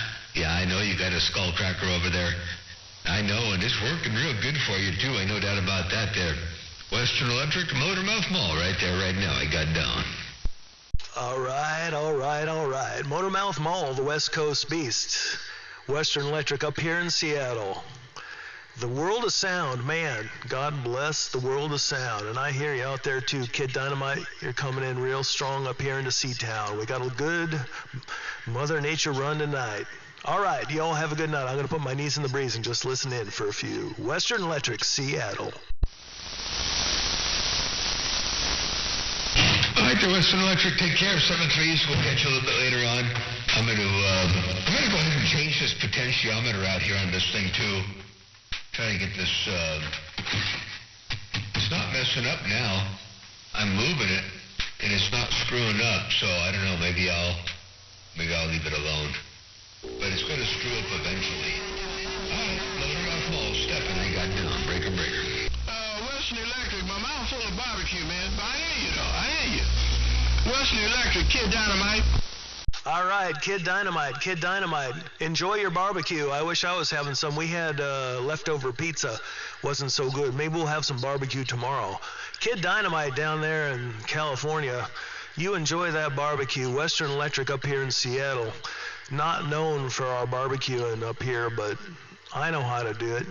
I know you got a Skullcracker over there. I know, and it's working real good for you too. I no doubt about that there. Western Electric, Motormouth Mall right there right now. I got down. All right. Motormouth Mall, the West Coast beast. Western Electric up here in Seattle. The world of sound, man, God bless the world of sound. And I hear you out there too, Kid Dynamite. You're coming in real strong up here into Seatown. We got a good Mother Nature run tonight. All right, you all have a good night. I'm going to put my knees in the breeze and just listen in for a few. Western Electric, Seattle. All right, the Western Electric, take care. 7-3s. We'll catch you a little bit later on. I'm going to go ahead and change this potentiometer out here on this thing too. Trying to get this, it's not messing up now. I'm moving it, and it's not screwing up, so I don't know, maybe I'll leave it alone. But it's going to screw up eventually. All right, Motormouth Mall, stepping, I got down, breaker. Western Electric, my mouth full of barbecue, man. But I hear you. Western Electric, Kid Dynamite. All right, Kid Dynamite. Enjoy your barbecue. I wish I was having some. We had leftover pizza. Wasn't so good. Maybe we'll have some barbecue tomorrow. Kid Dynamite down there in California. You enjoy that barbecue. Western Electric up here in Seattle. Not known for our barbecuing up here, but I know how to do it.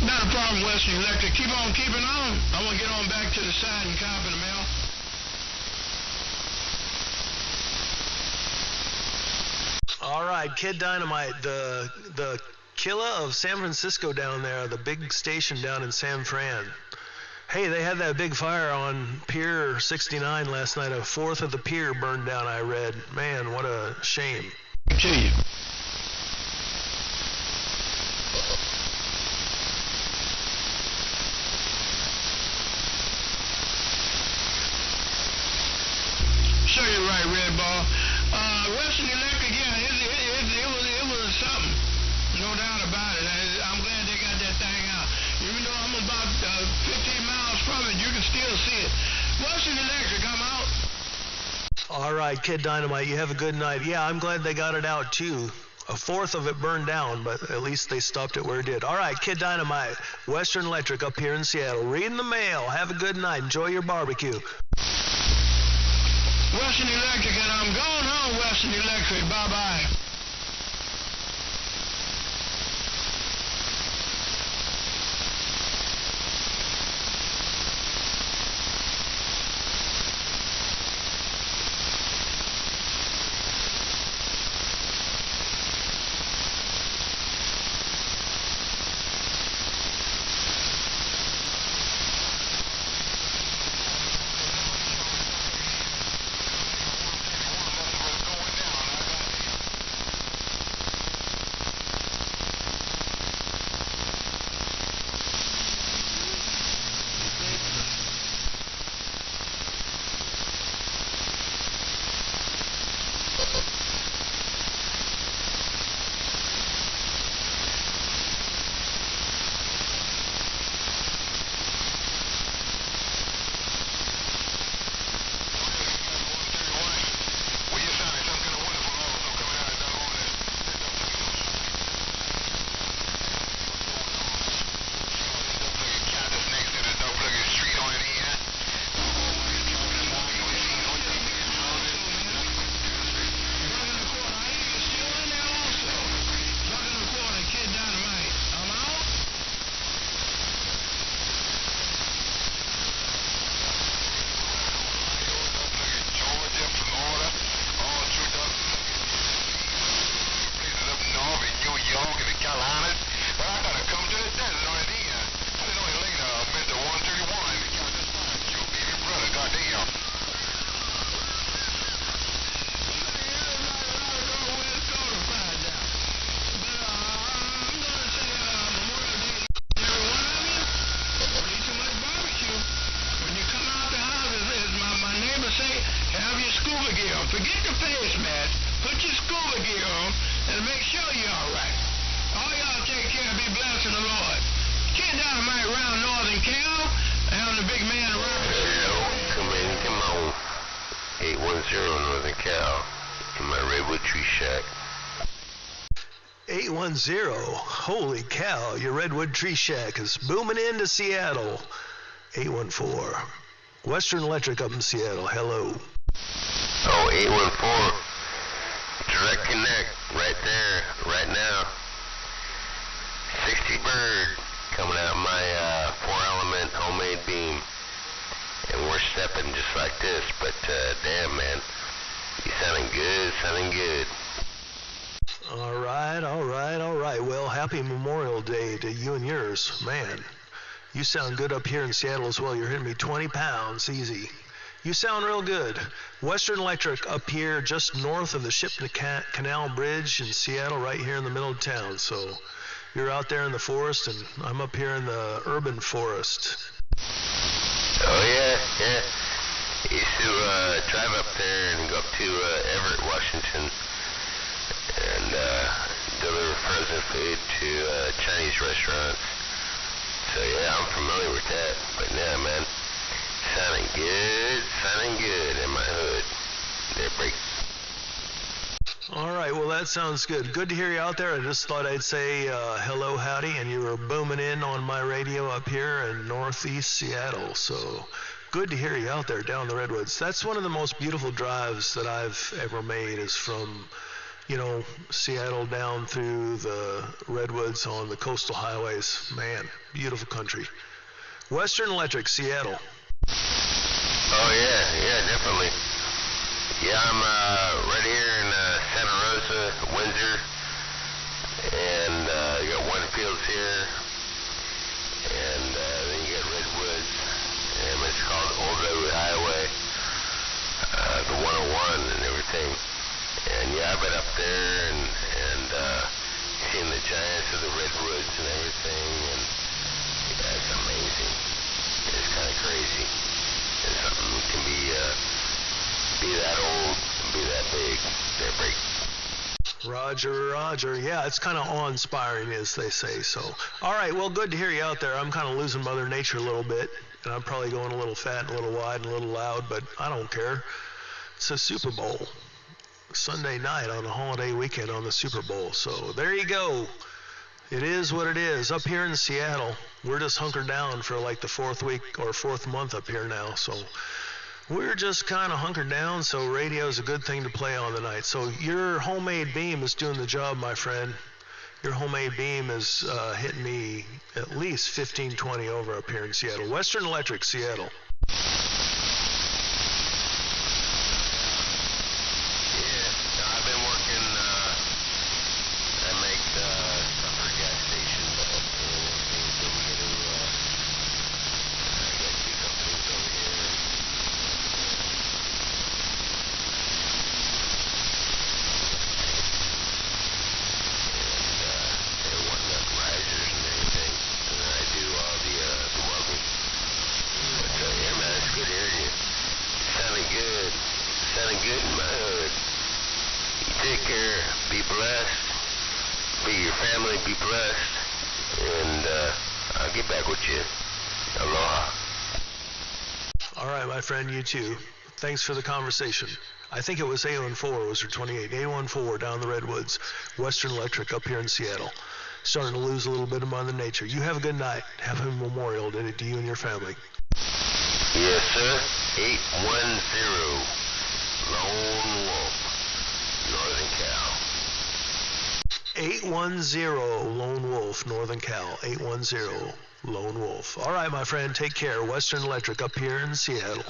Not a problem, Western Electric. Keep on keeping on. I'm going to get on back to the side and copy the mail. All right, Kid Dynamite, the killer of San Francisco down there, the big station down in San Fran. Hey, they had that big fire on Pier 69 last night. A fourth of the pier burned down, I read. Man, what a shame. To you. still see it. Western Electric, I'm out. All right, Kid Dynamite, you have a good night. Yeah, I'm glad they got it out, too. A fourth of it burned down, but at least they stopped it where it did. All right, Kid Dynamite, Western Electric up here in Seattle. Reading the mail. Have a good night. Enjoy your barbecue. Western Electric, and I'm going home, Western Electric. Bye-bye. Forget the face mask. Put your scuba gear on and make sure you're all right. All y'all take care and be blessed in the Lord. Kid Dynamite around Northern Cal. I'm the big man around. Come on. 810 Northern Cal in my Redwood Tree Shack. 810, holy cow, your Redwood Tree Shack is booming into Seattle. 814, Western Electric up in Seattle, hello. Oh, 814, direct connect, right there, right now. 60 bird, coming out my 4-element homemade beam. And we're stepping just like this, but damn, man, you sounding good. All right. Well, happy Memorial Day to you and yours. Man, you sound good up here in Seattle as well. You're hitting me 20 pounds, easy. You sound real good. Western Electric up here just north of the Shipton Canal Bridge in Seattle, right here in the middle of town. So you're out there in the forest, and I'm up here in the urban forest. Oh, yeah. Used to drive up there and go up to Everett, Washington, and deliver frozen food to Chinese restaurants. So, yeah, I'm familiar with that. But, yeah, man, sounding good in my hood. There, break. All right, well, that sounds good. Good to hear you out there. I just thought I'd say hello, howdy, and you were booming in on my radio up here in northeast Seattle. So good to hear you out there down the Redwoods. That's one of the most beautiful drives that I've ever made is from, Seattle down through the Redwoods on the coastal highways. Man, beautiful country. Western Electric, Seattle. Oh, yeah, definitely. Yeah, I'm right here in Santa Rosa, Windsor, and you got Winfields here, and then you got Redwoods, and it's called Old Redwood Highway, the 101 and everything. And yeah, I've been up there and seen the giants of the Redwoods and everything, and yeah, it's amazing. It's kind of crazy. And something can be that old and be that big. They're big. Roger. Yeah, it's kind of awe-inspiring, as they say. So, all right, well, good to hear you out there. I'm kind of losing Mother Nature a little bit. and I'm probably going a little fat, and a little wide, and a little loud, but I don't care. It's a Super Bowl. Sunday night on a holiday weekend on the Super Bowl. So there you go. It is what it is. Up here in Seattle, we're just hunkered down for like the fourth week or fourth month up here now. So we're just kind of hunkered down, so radio is a good thing to play on the night. So your homemade beam is doing the job, my friend. Your homemade beam is hitting me at least 15, 20 over up here in Seattle. Western Electric, Seattle. Friend, you too. Thanks for the conversation. I think it was 814, was there 28? 814 down the Redwoods, Western Electric up here in Seattle. Starting to lose a little bit of Mother Nature. You have a good night. Have a Memorial Day to you and your family. Yes, sir. 810 Lone Wolf, Northern Cal. 810 Lone Wolf, Northern Cal. 810 Lone Wolf. All right, my friend, take care. Western Electric up here in Seattle.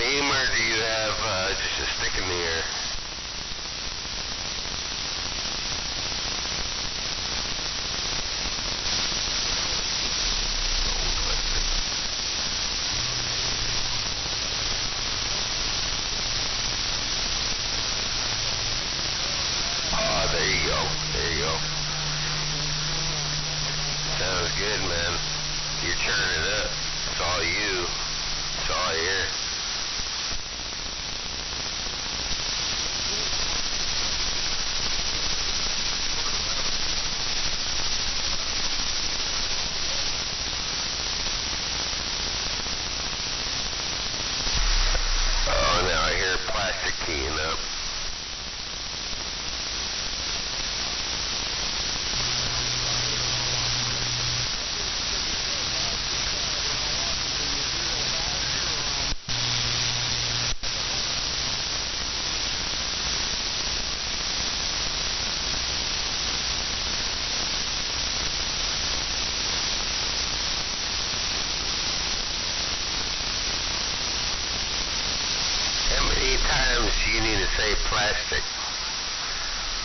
beam, or do you have just a stick in the air? Oh, there you go. There you go. Sounds good, man. You're turning it up. It's all you. It's all here. Oh, now I hear plastic keying up. How many times do you need to say plastic?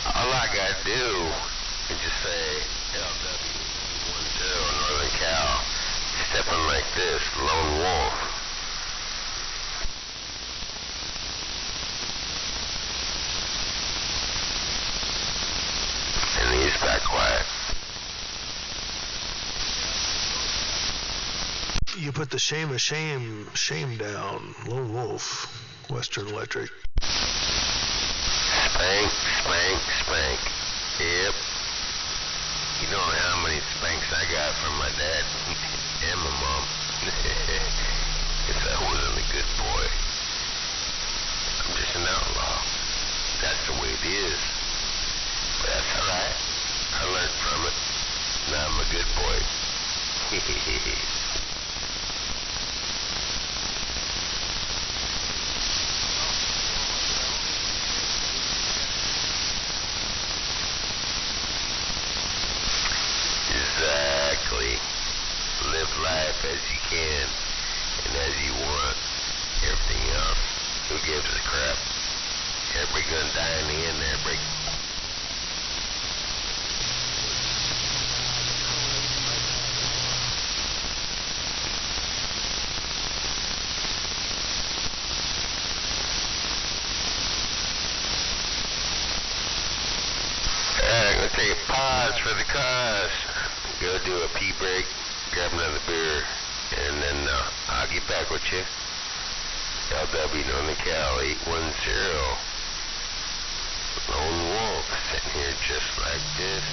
All I gotta do is just say LW10 Northern Cal, stepping like this, lone wolf. And he's back quiet. You put the shame of shame down. Lone Wolf, Western Electric. Spank, spank, spank. Yep. You know how many spanks I got from my dad and my mom. Because I wasn't a good boy. I'm just an outlaw. That's the way it is. But that's alright. I learned from it. Now I'm a good boy. Exactly. Live life as you can and as you want. Everything else, who gives a crap? Everybody gonna die in the end, everybody. I'm gonna take a pause for the cause. Go do a pee break, grab another beer, and then I'll get back with you. LW Northern Cal 810. Lone Wolf sitting here just like this.